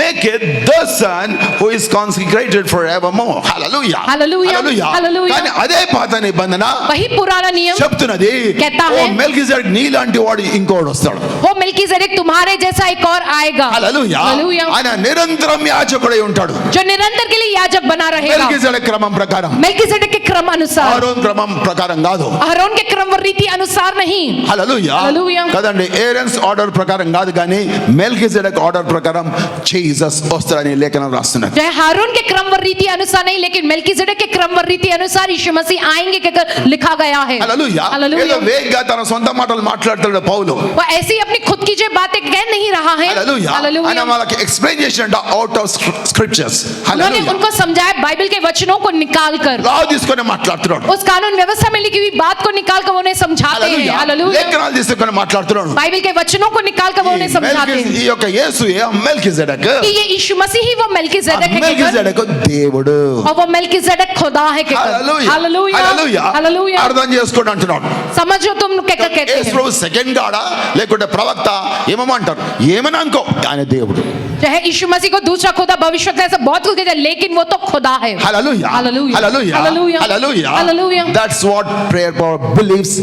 make it the son who is consecrated forevermore. Hallelujah. Hallelujah. Hallelujah. కానీ అదే పాత నిబంధన वही पुराना नियम చెప్తున్నది कहता ఓ है, మెల్కిజెదెక్ నీలాంటి వాడు ఇంకోడు వస్తాడు. वो मिल्कीसेदेक तुम्हारे जैसा एक और आएगा। హల్లెలూయా. Hallelujah. ఆయన నిరంతరం యాజకుడై ఉంటాడు. जो निरंतर के लिए याजक बना रहेगा। మెల్కిజెదెక్ క్రమం ప్రకారం, मिल्कीसेदेक के क्रम अनुसार, ఆరోన్ క్రమం ప్రకారం కాదు. अहरोन के क्रम व रीति अनुसार नहीं। హల్లెలూయా. Hallelujah. కదండి, ఏరన్స్ ఆర్డర్ ప్రకారం కాదు కానీ మెల్కిజెదెక్ ఆర్డర్ ప్రకారం జీసస్ వస్తాడని లేఖనం రాస్తున్నారు. जो है हारून के क्रम व रीति अनुसार नहीं, लेकिन मिल्कीसेदेक के क्रम व रीति अनुसार यीशु मसीह आएंगे कहकर लिखा गया है। హల్లెలూయా. Hallelujah. ఏదో వేగ్గా తన సొంత మాటలు మాట్లాడుతాడు పౌలు. वो ऐसी अपनी खुद की जो बातें कह नहीं रहा है। హల్లెలూయా. ఆయన Hallelujah. వాళ్ళకి ఎక్స్ప్లెయిన్ చేసినట అవుట్ ఆఫ్ స్క్రిప్చర్స్. उन्होंने హల్లెలూయా. उनको समझाया बाइबल के वचनों को निकाल कर, లా తీసుకొని మాట్లాడుతున్నాడు. उस कानून व्यवस्था में लिखी हुई बात को निकाल कर वो उन्हें समझाते हैं। హల్లెలూయా. हालेलुया। లేఖనాలు తీసుకొని మాట్లాడుతున్నాడు. बाइबल के वचनों को निकाल कर वो उन्हें समझाते हैं ఈ యొక్క యేసు మెల్కిజెదెక్, कि ये यीशु मसीह ही वो मिल्कीसेदेक है कहकर, మెల్కిజెదెక్ దేవుడు. और वो मिल्कीसेदेक खुदा है कहकर। హల్లెలూయా. हालेलुया। హల్లెలూయా. हालेलुया। అర్థం చేసుకోండి అంటున్నాడు. समझो तुम कहकर कहते యేసు हैं, ప్రభు సెకండ్ గాడా లేకుంటే ప్రవక్త ఏమమంటారు, ఏమని అనుకో ఆయన దేవుడు. जो है यीशु मसीह को दूसरा खुदा भविष्यवक्ता ऐसा बहुत कुछ कहते हैं, लेकिन वो तो खुदा है। Hallelujah. Hallelujah. Hallelujah. Hallelujah. Hallelujah. Hallelujah. That's what prayer power believes.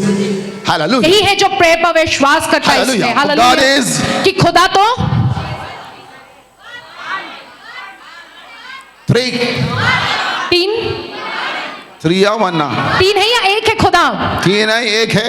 Hallelujah. यही है जो प्रेयर पर विश्वास करता है इसमें। Hallelujah. God hallelujah. is कि खुदा तो three. तीन Three या one ना? तीन है या एक है खुदा? तीन है, एक है.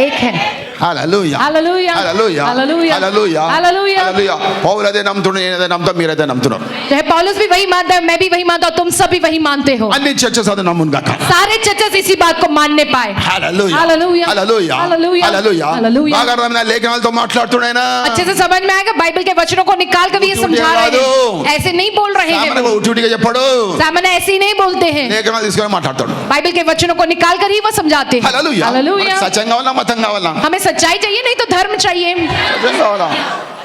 एक है। Hallelujah. Hallelujah. Hallelujah. Hallelujah. Hallelujah. Hallelujah. Hallelujah. పౌలు అదే నమ్ముతున్నాడు, నేను అదే నమ్ముతా, మీరు అదే నమ్ముతున్నారు. जो है पौलुस भी वही मानता है, मैं भी वही मानता हूँ, तुम सब भी वही मानते हो। అన్ని చర్చస్ అది నమ్మును గాక. सारे चर्चेस इसी बात को मानने पाए। Hallelujah. Hallelujah. Hallelujah. Hallelujah. Hallelujah. Hallelujah. బాగా అర్థమైందా? లేఖనాలతో మాట్లాడుతున్నాయినా? अच्छे से समझ में आएगा, बाइबल के वचनों को निकाल कर भी ये समझा रहे हैं, ऐसे नहीं बोल रहे हैं। సామాన్యంగా ఉట్టిగా చెప్పాడు. सामान्य ऐसे ही नहीं बोलते हैं, లేఖనాలు తీసుకొని మాట్లాడతాడు. बाइबल के वचनों को निकाल कर ही वो समझाते हैं। హల్లెలూయా. हालेलुया। మనకు సత్యం కావాలా, మతం కావాలా? हमें सच्चाई चाहिए, नहीं तो धर्म चाहिए। సత్యం కావాలా?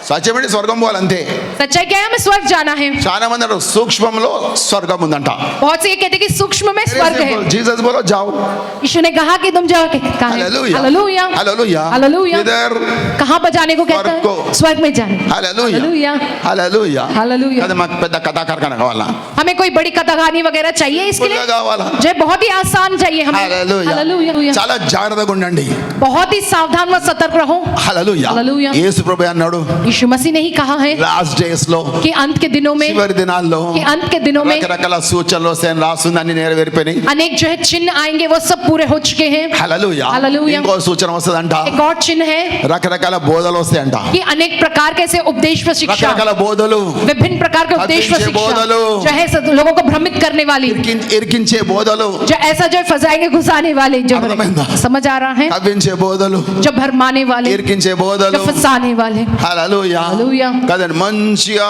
సత్యం అంటే స్వర్గం పోవాలంతే. सच्चाई क्या है? हमें स्वर्ग जाना है। చాలా మంది అంటారు సూక్ష్మంలో స్వర్గం ఉందంట. बहुत से ये कहते हैं कि सूक्ष्म में स्वर्ग है। జీసస్ बोलो जाओ. यीशु ने कहा कि तुम जाओ। कहा है? हालेलुया. हालेलुया। हालेलुया. हालेलुया। इधर कहाँ पर जाने को कहता स्वर्ग को। है? स्वर्ग में जाने। हालेलुया. हालेलुया। हालेलुया. हालेलुया। అది మాకు పెద్ద కథా కార్ఖానా కావాలా? हमें कोई बड़ी कथा कहानी वगैरह चाहिए इसके लिए? సింపుల్గా కావాలా? जो है बहुत ही आसान चाहिए हमें। हालेलुया. हालेलुया। చాలా జాగ్రత్తగా ఉండండి. बहुत ही सावधान व सतर्क रहो। హల్లెలూయా. हालेलुया। యేసు ప్రభు అన్నాడు यीशु मसीह ने ही कहा है లాస్ట్ డేస్ లో, कि अंत के दिनों में, చివరి దినాల్లో कि अंत के दिनों में రకరకాల సూచనలు వస్తాయని రాస్తుందని నెరవేరిపోయినాయి. अनेक जो है चिन्ह आएंगे, वो सब पूरे हो चुके हैं। హల్లెలూయా. हालेलुया। ఇంకో సూచన వస్తుందంట. एक और चिन्ह है రకరకాల బోధలు వస్తాయంట. कि अनेक प्रकार के ऐसे उपदेश व शिक्षा, రకరకాల బోధలు, विभिन्न प्रकार के उपदेश व हत्या शिक्षा बोधलो। जो है सब लोगों को भ्रमित करने वाली, ఇరికించే బోధలు, जो ऐसा जो फंसाएंगे घुसाने वाले, जो अर्थमैंदा। समझ आ रहा है, కవ్వించే బోధలు, जो भरमाने वाले, ఇరికించే जो బోధలు. फंसाने वाले। హల్లెలూయా. హల్లెలూయా. కదండి, మంచిగా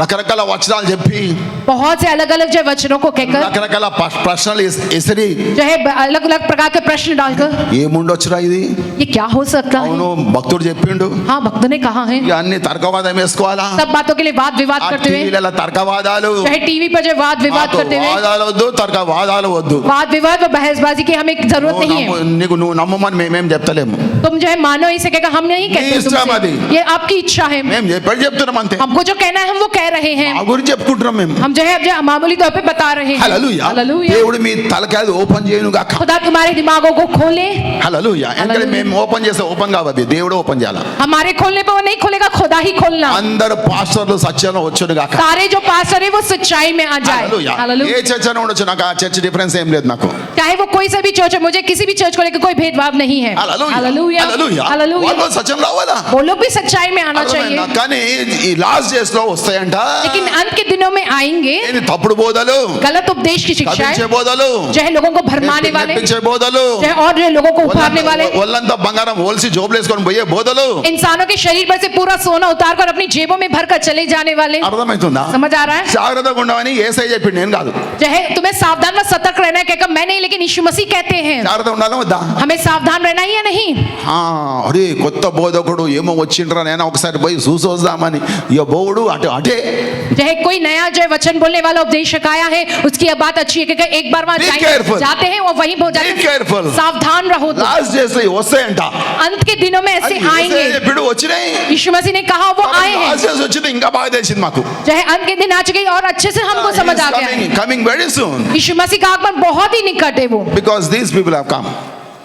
రకరకాల వచనాలు చెప్పి बहुत से अलग अलग जो वचनों को कहकर, రకరకాల ప్రశ్నలు ఎసిరి जो है अलग अलग प्रकार के प्रश्न डालकर, ఏముండొచ్చురా ఇది, ये क्या हो सकता है? అవును భక్తుడు చెప్పిండు, हाँ, भक्त ने कहा है। ఇక అన్ని తర్కవాదం వేసుకోవాలా? सब बातों के लिए वाद विवाद ఆ करते हुए, టీవీలలో తర్కవాదాలు, चाहे टीवी पर जो वाद विवाद మాతో करते हुए, వాదాలు వద్దు, తర్కవాదాలు వద్దు. वाद विवाद व बहसबाजी की हमें जरूरत नहीं है। నువ్వు నమ్మమని మేమేం చెప్తలేము. तुम जो है मानो इसे कहेगा, हम नहीं कहते इष्टा तुमसे। मादी। ये आपकी इच्छा है। మేము చెప్పి చెప్తున్నాం అంతే. हमको जो कहना है हम वो कह रहे हैं। ఆ గురించి చెప్పుకుంటున్నాం మేము. हम जो है अब जो मामूली तौर पे बता रहे हैं। హల్లెలూయా. हालेलुया। దేవుడు మీ తలకాయలు ఓపెన్ చేయను గాక. खुदा तुम्हारे दिमागों को खोले। హల్లెలూయా. ఎందుకంటే మేము ఓపెన్ చేస్తే ఓపెన్ కావద్దు, దేవుడు ఓపెన్ చేయాలి. हमारे खोलने पे वो नहीं खोलेगा, खुदा ही खोलना। అందరు పాస్టర్లు సత్యంలో వచ్చును గాక. सारे जो पास्टर है वो सच्चाई में आ जाए। హల్లెలూయా. हालेलुया। ఏ చర్చ అయినా ఉండొచ్చు, నాకు ఆ చర్చ డిఫరెన్స్ ఏం లేదు నాకు. चाहे वो कोई सा भी चर्च है, मुझे किसी भी चर्च को लेकर कोई भेदभाव नहीं है। హల్లెలూయా. हालेलुया। హల్లెలూయా. हालेलुया। వాళ్ళు సత్యం రావాలా? वो लोग भी सच्चाई में आना चाहिए। అర్థమైందా? కానీ ఈ లాస్ట్ డేస్ లో వస్తాయంట వస్తాయంట लेकिन अंत के दिनों में आएंगे ఏంది తప్పుడు బోధలు, गलत उपदेश की शिक्षाएं, కదిలించే బోధలు, जो है लोगों को भरमाने वाले, మెప్పించే బోధలు, जो है और जो है लोगों को उभारने वाले, ఒళ్ళంతా బంగారం ఓల్సి జోబులు వేసుకొని పోయే బోధలు. इंसानों के शरीर पर से पूरा सोना उतार कर अपनी जेबों में भर कर चले जाने वाले। అర్థమవుతుందా? समझ आ रहा है? జాగ్రత్తగా ఉండమని యేసయ్య చెప్పిండు, నేను కాదు. जो है तुम्हें सावधान व सतर्क रहना है, कहकर मैं नहीं लेकिन यीशु मसीह कहते हैं జాగ్రత్తగా ఉండాలా వద్దా? हमें सावधान रहना ही या नहीं। అరే కొత్త బోధకుడు ఏమో వచ్చిండ్రా, నేను ఒకసారి పోయి చూసొద్దామని ఇక బోవుడు అటు అటే. जो है कोई नया जो है वचन बोलने वाला उपदेशक आया है, उसकी यह बात अच्छी है कि एक बार वहां Be careful. जाते हैं और वहीं पहुंच Be जाते careful. हैं। सावधान रहो तुम। లాస్ట్ డేస్ వస్తాయంట. अंत के दिनों में ऐसे आएंगे। ఇప్పుడు వచ్చినాయి. यीशु मसीह ने कहा वो आए हैं। లాస్ట్ డేస్ వచ్చింది ఇంకా బాగా తెలిసింది మాకు. जो है अंत के दिन आ चुके और अच्छे से हमको समझ आ गया है। Coming very soon. यीशु मसीह का आगमन बहुत ही निकट है वो, because these people have come.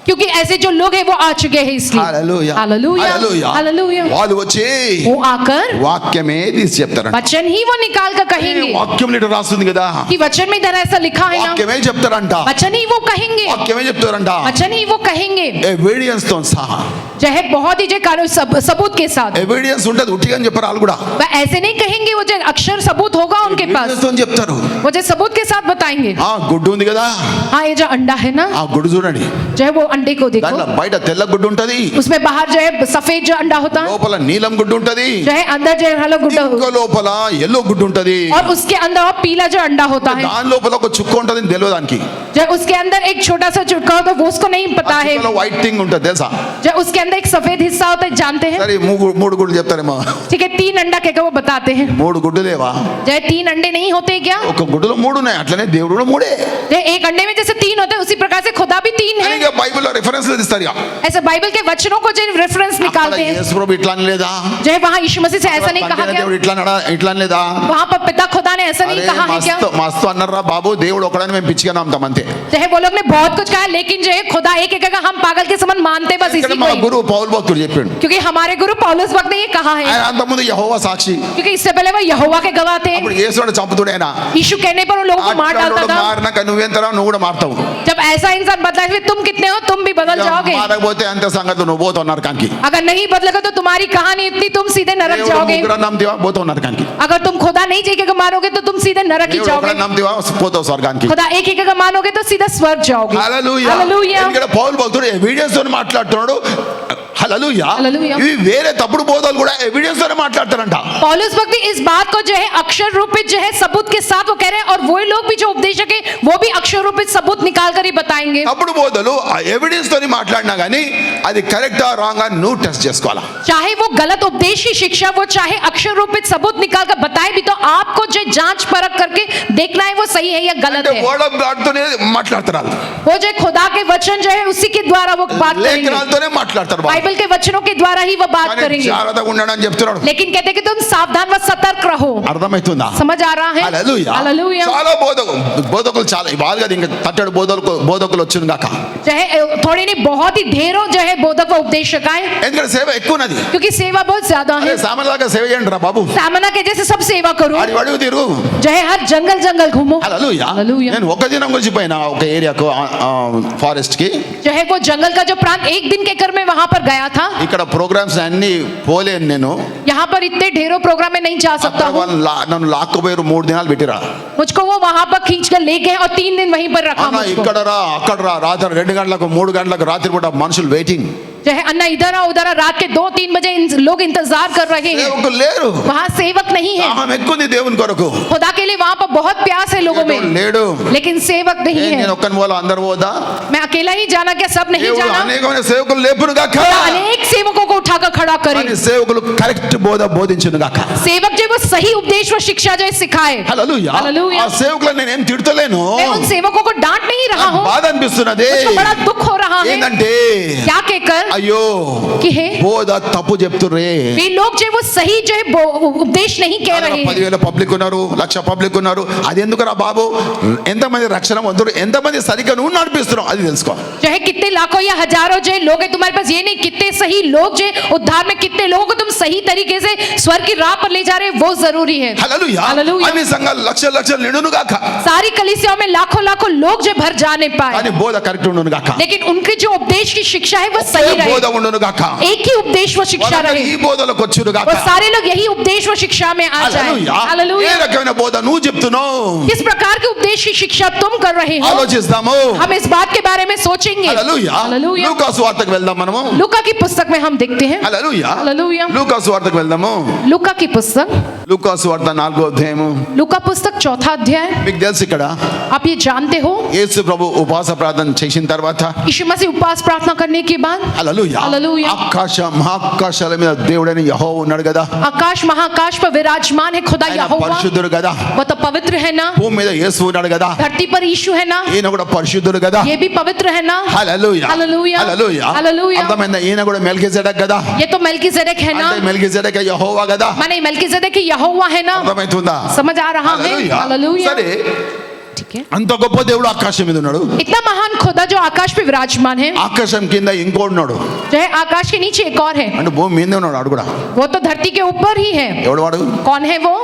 क्योंकि ऐसे जो लोग हैं वो आ चुके हैं इसलिए। హల్లెలూయా, हालेलुया, హల్లెలూయా. हालेलुया। వాళ్ళు వచ్చి वो आकर వాక్యమే తీసి చెప్తారంట. वचन ही वो निकाल कर कहेंगे వాక్యం ఇటు రాస్తుంది కదా, कि वचन में इधर ऐसा लिखा है ना, వాక్యమే చెప్తారంట. वचन ही वो कहेंगे, వాక్యమే చెప్తారంట. वचन ही वो कहेंगे। ఎవిడెన్స్ తో సహా. जो है बहुत ही जो कानून सबूत के साथ। ఎవిడెన్స్ ఉంటది, ఉట్టిగా అని చెప్పారు వాళ్ళు కూడా. वह ऐसे नहीं कहेंगे, वो जो अक्षर सबूत होगा उनके पास, ఎవిడెన్స్ తో చెప్తారు. वो जो सबूत के साथ बताएंगे। గుడ్డు ఉంది కదా, हाँ ये जो अंडा है ना, ఆ గుడ్డు చూడండి. जो है वो अंडे को देखो, దాంట్లో బయట తెల్ల గుడ్డు ఉంటది, उसमें बाहर जो है सफेद जो अंडा होता है, లోపల నీలం గుడ్డు ఉంటది, जो है अंदर जो है हलो गुड्डा, ఇంకో లోపల ఎల్లో గుడ్డు ఉంటది. और उसके अंदर और पीला जो अंडा होता है, దాని లోపల ఒక చుక్క ఉంటది తెలియదు దానికి. जो है उसके अंदर एक छोटा सा चुटका होता है, वो उसको नहीं पता है। వైట్ థింగ్ ఉంటది తెలుసా? जो उसके अंदर एक सफेद हिस्सा होता है, जानते हैं? సరే మూడు గుడ్లు చెప్తారేమో. ठीक है, 3 अंडा कहकर वो बताते हैं। మూడు గుడ్డు లేవా? जो है 3 अंडे नहीं होते क्या? ఒక గుడ్డులో మూడు ఉన్నాయి, అట్లనే దేవుడు కూడా మూడే. जो है एक अंडे में जैसे 3 होते हैं, उसी प्रकार से खुदा भी 3 है। ఇక బైబిల్లో రిఫరెన్స్ ఇస్తారు. ఇక ऐसे बाइबल के वचनों को जो रेफरेंस निकालते हैं, యేసు ప్రభు ఇట్లా అనలేదా? जो है वहाँ यीशु मसीह से ऐसा नहीं कहा गया, దేవుడు ఇట్లా అనలేదా? वहाँ पर पिता खुदा ने ऐसा नहीं అరే कहा है क्या? మస్తు అన్నారా బాబు, దేవుడు ఒకడని మేము పిచ్చిగా నమ్ముతాం అంతే. जो है वो लोग ने बहुत कुछ कहा, लेकिन जो है खुदा एक एक का हम पागल के समान मानते बस ఇక్కడ इसी మా को ही। గురువు పౌలు భక్తుడు చెప్పాడు. क्योंकि हमारे गुरु पौलुस वक्त ने ये कहा है, ఆయన అంతకుముందు యెహోవా సాక్షి. क्योंकि इससे पहले वो यहोवा के गवाह थे। అప్పుడు యేసుని చంపుతుడేనా? यीशु कहने पर उन लोगों को मार डालता था। మారినాక నువ్వెంతరా, నువ్వు కూడా మారుతావు. जब ऐसा इंसान बदला है, तुम कितने हो, तुम भी बदल जाओगे। మారకపోతే అంతే సంగతి, నువ్వు పోతావు నరకానికి. अगर नहीं बदलेगा तो तुम्हारी कहानी इतनी, तुम सीधे नरक దేవుడు जाओगे। ముగ్గురు నమ్ముతావా, పోతావు నరకానికి. अगर तुम खुदा नहीं जी मारोगे तो तुम सीधे नरक ही దేవుడు जाओगे। ఒకడని నమ్ముతావా, పోతావు స్వర్గానికి. खुदा एक एक का मानोगे तो सीधा स्वर्ग जाओगे। హల్లెలూయా. हालेलुया। ఎందుకంటే పౌలు భక్తుడు ఎవిడెన్స్ తో మాట్లాడుతున్నాడు. హల్లెలూయా. హల్లెలూయా. ఇవి వేరే తప్పుడు బోధలు కూడా ఎవిడెన్స్ తోనే మాట్లాడతారంట. पौलुस भक्त भी इस बात को जो है अक्षर रूपित जो है सबूत के साथ वो कह रहे हैं, और वो लोग भी जो उपदेशक है वो भी अक्षर रूपित सबूत निकाल कर ही बताएंगे। తప్పుడు బోధలు ఎవిడెన్స్ తోని మాట్లాడినా గానీ అది కరెక్టా రాంగా నువ్వు టెస్ట్ చేసుకోవాలా. चाहे वो गलत उपदेश की शिक्षा, वो चाहे अक्षर रूपित सबूत निकाल कर बताए भी, तो आपको जो जांच परख करके देखना है वो सही है या गलत అంటే है। వర్డ్ ఆఫ్ గాడ్ తోనే మాట్లాడతారు, वो जो खुदा के वचन जो है उसी के द्वारा वो बात करेंगे, లేఖనాలతోనే మాట్లాడతారు. बाइबल के वचनों के द्वारा ही वो बात కానీ करेंगे। జాగ్రత్తగా ఉండడం చెప్తున్నాడు. लेकिन कहते हैं कि तुम सावधान व सतर्क रहो। అర్థమవుతుందా? समझ आ रहा है? హల్లెలూయా. हालेलुया। చాలా బోధకులు చాలా ఇవాళ కదా ఇంకా తట్టడు బోధకులు వచ్చింది కాక. जो है थोड़ी नहीं बहुत ही ढेरों जो है बोधक व उपदेशक आए, ఎందుకంటే సేవ ఎక్కువ ఉన్నది. क्योंकि सेवा बहुत ज्यादा है। సామాన్యంగా సేవ చేయండి రా బాబు. सामना के जैसे सब सेवा करो, ఆడి అడుగు తిరుగు. जो है हर जंगल जंगल घूमो। హల్లెలూయా. హల్లెలూయా. నేను ఒక దినం గురించి పోయినా ఒక ఏరియాకు ఫారెస్ట్ కి. जो है वो जंगल का जो प्रांत, एक दिन के कर में वहां पर गया था। ఇక్కడ ప్రోగ్రామ్స్ అన్ని పోలేను నేను. यहाँ पर इतने ढेरों प्रोग्राम में नहीं जा सकता అక్కడ हूँ। వాళ్ళు నన్ను లాక్కుపోయారు, 3 దినాలు పెట్టిరా. मुझको वो वहां पर खींच कर ले गए और 3 दिन वहीं पर रखा అన్న मुझको। ఇక్కడ రా అక్కడ రా, రాత్రి 2 గంటలకు 3 గంటలకు రాత్రి పూట మనుషులు వెయిటింగ్. जो है अन्ना इधर आ उधर आ, रात के 2-3 बजे लोग इंतजार कर रहे हैं। సేవకులు లేరు. वहाँ सेवक नहीं है। దాహం ఎక్కువ ఉంది దేవుని కొరకు. खुदा के लिए वहाँ पर बहुत प्यास है लोगों में, లేడు. लेकिन सेवक नहीं है। నేను ఒక్కని పోలా, అందరు పోదా? मैं अकेला ही जाना क्या, सब नहीं దేవుడు जाना? అనేకమైన సేవకులు లేపును గాక. खुदा अनेक सेवकों को उठाकर खड़ा करे। కానీ సేవకులు కరెక్ట్ బోధ బోధించును గాక. सेवक जो वो सही उपदेश व शिक्षा जो है सिखाए। హల్లెలూయా. హల్లెలూయా. ఆ సేవకులను నేను ఏం తిడతలేను. मैं उन सेवकों को डांट नहीं रहा हूँ, బాధ అనిపిస్తున్నది. मुझको बड़ा दुख हो रहा है। ఏంటంటే क्या कहकर అయ్యో कि है బోధ తప్పు చెప్తుర్రే. वे लोग जो है वो सही जो है उपदेश नहीं कह रहे हैं। 10,000 పబ్లిక్ ఉన్నారు, 1,00,000 పబ్లిక్ ఉన్నారు. అది ఎందుకురా బాబు? ఎంతమంది రక్షణ పొందురు, ఎంతమంది సరిగ్గా నువ్వు నడిపిస్తున్నావు అది తెలుసుకో. जो है कितने लाखों या हजारों जो है लोग हैं तुम्हारे पास, ये नहीं कितने सही लोग जो है उद्धार में कितने लोगों को तुम सही तरीके से स्वर्ग की राह पर ले जा रहे हो वो जरूरी है। హల్లెలూయా హల్లెలూయా। అన్ని సంఘాలు లక్షలు నిండును గాక सारी कलीसियाओं में लाखों लाखों लोग जो भर जाने पाए, కానీ బోధ కరెక్ట్ ఉండును గాక लेकिन उनकी जो उपदेश की शिक्षा है वो सही रहे, బోధ ఉండును గాక एक ही उपदेश वो शिक्षा వారందరూ रहे, ఈ బోధలకు వచ్చును గాక वो सारे लोग यही उपदेश वो शिक्षा में आ जाए। హల్లెలూయా ఏ हालेलुया। రకమైన బోధ నువ్వు చెప్తున్నావు किस प्रकार के उपदेश की शिक्षा तुम कर रहे हो, ఆలోచిస్తాము हम इस बात के बारे में सोचेंगे। Hallelujah hallelujah. లూకా సువార్తకు వెళ్దాం మనము लूका की पुस्तक में हम देखते हैं, హల్లెలూయా हालेलुया, లూకా సువార్తకు వెళ్దాము लूका की पुस्तक, లూకా సువార్త 4వ అధ్యాయము लूका पुस्तक 4 अध्याय। మీకు తెలుసు ఇక్కడ आप ये जानते हो యేసు ప్రభు ఉపవాస ప్రార్థన చేసిన తర్వాత यीशु मसीह उपवास प्रार्थना करने के बाद హల్లెలూయా హల్లెలూయా। మహాకాశాల మీద దేవుడైన యెహోవా ఉన్నాడు కదా आकाश महाकाश पर विराजमान है खुदा ఆయన यहोवा, పరిశుద్ధుడు కదా वो तो पवित्र है ना, భూమి మీద యేసు ఉన్నాడు కదా धरती पर यीशु है ना, ఈయన కూడా పరిశుద్ధుడు కదా ये भी पवित्र है ना। హల్లెలూయా హల్లెలూయా। హల్లెలూయా హల్లెలూయా। అర్థమైందా ఈయన కూడా మెల్కీసెదెక్ కదా ये तो मेल्कीसेदेक है ना, అంటే మెల్కీసెదెక్ యెహోవా కదా माने मेल्कीसेदेक यहोवा है ना, అర్థమవుతుందా समझ आ रहा है। Hallelujah hallelujah. సరే ठीक है, అంత గొప్ప దేవుడు ఆకాశం మీద ఉన్నాడు इतना महान खुदा जो आकाश पे विराजमान है, ఆకాశం కింద ఇంకోడు ఉన్నాడు जो है आकाश के नीचे एक और है, అంటే భూమి మీదే ఉన్నాడు ఆడు కూడా वो तो धरती के ऊपर ही है। ఎవడు వాడు कौन है वो?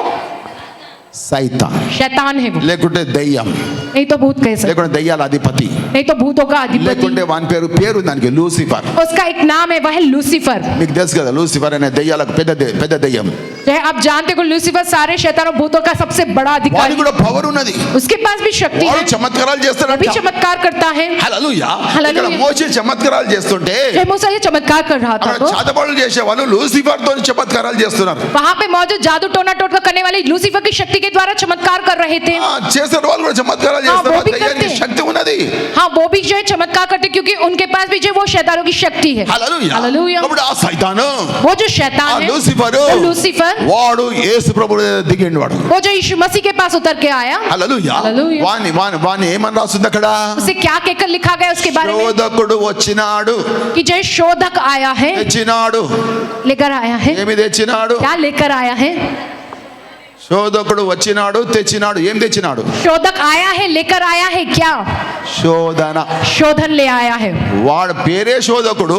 సైతాన్ शैतान है वो, లేకుంటే దయ్యం नहीं तो भूत कह सकते, లేకుంటే దయ్యాల అధిపతి नहीं तो भूतों का अधिपति, లేకుంటే వాని పేరు దానికి లూసిఫర్ उसका एक नाम है, वह है लूसीफर। మీకు తెలుసు కదా లూసిఫర్ అనే దయ్యాలకు పెద్ద దయ్యం जो है आप जानते हो लूसीफर सारे शैतानों भूतों का सबसे बड़ा వాడికి अधिकारी, కూడా పవర్ ఉన్నది उसके पास भी शक्ति వాడు है, చమత్కారాలు वो भी చేస్తాడంట चमत्कार करता है। హల్లెలూయా హల్లెలూయా। ఇక్కడ మోషే చమత్కారాలు చేస్తుంటే जब मूसा ये चमत्कार कर रहा था అక్కడ तो చాతబడులు చేసే వాళ్ళు లూసిఫర్ తో చమత్కారాలు చేస్తున్నారు वहां पे मौजूद जादू टोना टोटका करने वाले लूसीफर की शक्ति के द्वारा चमत्कार कर रहे थे। ఆ, చేసే వాళ్ళు కూడా చమత్కారాలు ఆ, చేస్తారు वो भी దయ్యానికి करते। శక్తి ఉన్నది हाँ वो भी जो है चमत्कार करते क्योंकि उनके पास भी जो है वो शैतानों की शक्ति है। హల్లెలూయా హల్లెలూయా। కాబట్టి ఆ సైతాను वो जो ఆ शैतान है, లూసిఫర్ वो लूसीफर, వాడు యేసు ప్రభు దిగిండు వాడు वो जो यीशु मसीह के पास उतर के आया, హల్లెలూయా హల్లెలూయా। వాని ఏమని రాస్తుంది అక్కడ उसे क्या कहकर लिखा गया उसके बारे में శోధకుడు వచ్చినాడు कि जो शोधक आया है, తెచ్చినాడు लेकर आया है, ఏమి తెచ్చినాడు क्या लेकर आया है? శోధకుడు వచ్చినాడు తెచ్చినాడు ఏం తెచ్చినాడు शोधक आया है, लेकर आया है क्या? శోధన शोधन ले आया है। వాడు పేరే శోధకుడు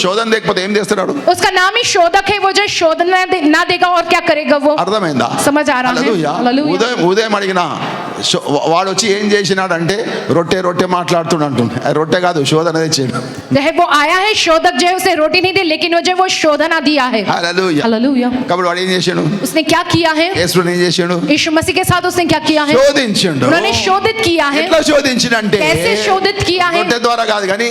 శోధన లేకపోతే ఏం చేస్తున్నాడు उसका नाम ही शोधक है, वो जो शोधन ना देगा और क्या करेगा वो? అర్థమైందా समझ आ रहा है? Hallelujah hallelujah. ఉదయం అడిగిన వాడు వచ్చి ఏం చేసినాడు అంటే రొట్టె మాట్లాడుతున్నాడు అంటుండే రొట్టె కాదు శోధన తెచ్చాడు जो है वो आया है शोधक, जो है उसे रोटी नहीं दी लेकिन वो जो है वो शोधना दिया है। Hallelujah hallelujah. కాబట్టి వాడు ఏం చేశాడు उसने क्या किया है? యేసుని ఏం చేశాడు यीशु मसीह के साथ उसने क्या किया है? శోధించిండు उन्होंने शोधित किया है। ఎట్లా శోధించినంటే कैसे शोधित किया है? రొట్టె ద్వారా కాదు కానీ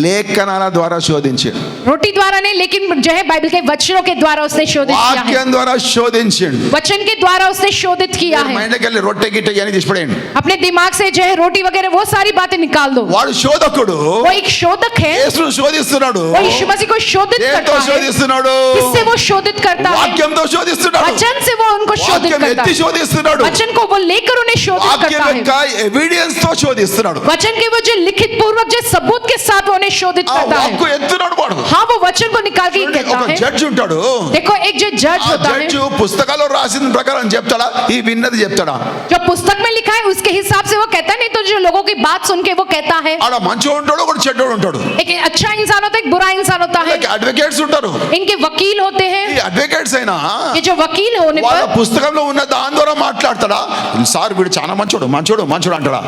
లేఖనాల ద్వారా శోధించాడు रोटी द्वारा नहीं, लेकिन जो है बाइबल के वचनों के द्वारा उसने शोधित किया है। వాక్యం ద్వారా శోధించిండు वचन के द्वारा उसने शोधित किया है। మైండ్కి వెళ్ళి రొట్టె గిట్ట అని తీసిపడేయండి अपने दिमाग से जो है रोटी वगैरह वो सारी बातें निकाल दो। వాడు శోధకుడు वो एक शोधक है, యేసును శోధిస్తున్నాడు वो यीशु मसीह को शोधित దేంతో करता है। శోధిస్తున్నాడు किससे वो शोधित करता है? వాక్యంతో శోధిస్తున్నాడు वचन से वो उनको शोधित వాక్యం करता ఎత్తి है। శోధిస్తున్నాడు वचन को वो लेकर उन्हें शोधित వాక్యం करता యొక్క है। ఎవిడెన్స్ తో శోధిస్తున్నాడు वचन के वो जो लिखित पूर्वक जो सबूत के साथ वो उन्हें शोधित ఆ करता వాక్కు है। ఎత్తున్నాడు వాడు हाँ वो वचन को निकाल के ही कहता ఒక है। జడ్జి ఉంటాడు देखो एक जो जज ఆ होता है, జడ్జి పుస్తకాల్లో రాసిన ప్రకారం చెప్తాడా ఈ విన్నది చెప్తాడా जो पुस्तक में लिखा है उसके हिसाब से वो कहता है, नहीं तो जो लोगों की बात सुन के वो कहता है। ఆడ మంచోడు ఉంటాడు ఒకడు చెడ్డోడు ఉంటాడు एक अच्छा इंसान होता है, एक बुरा इंसान होता है। అడ్వకేట్స్ ఉంటారు इनके वकील होते ఈ हैं। అడ్వకేట్స్ అయినా ये जो वकील होने వాళ్ళ पर పుస్తకంలో ఉన్న దాని ద్వారా మాట్లాడతాడా సార్ వీడు చాలా మంచోడు అంటాడా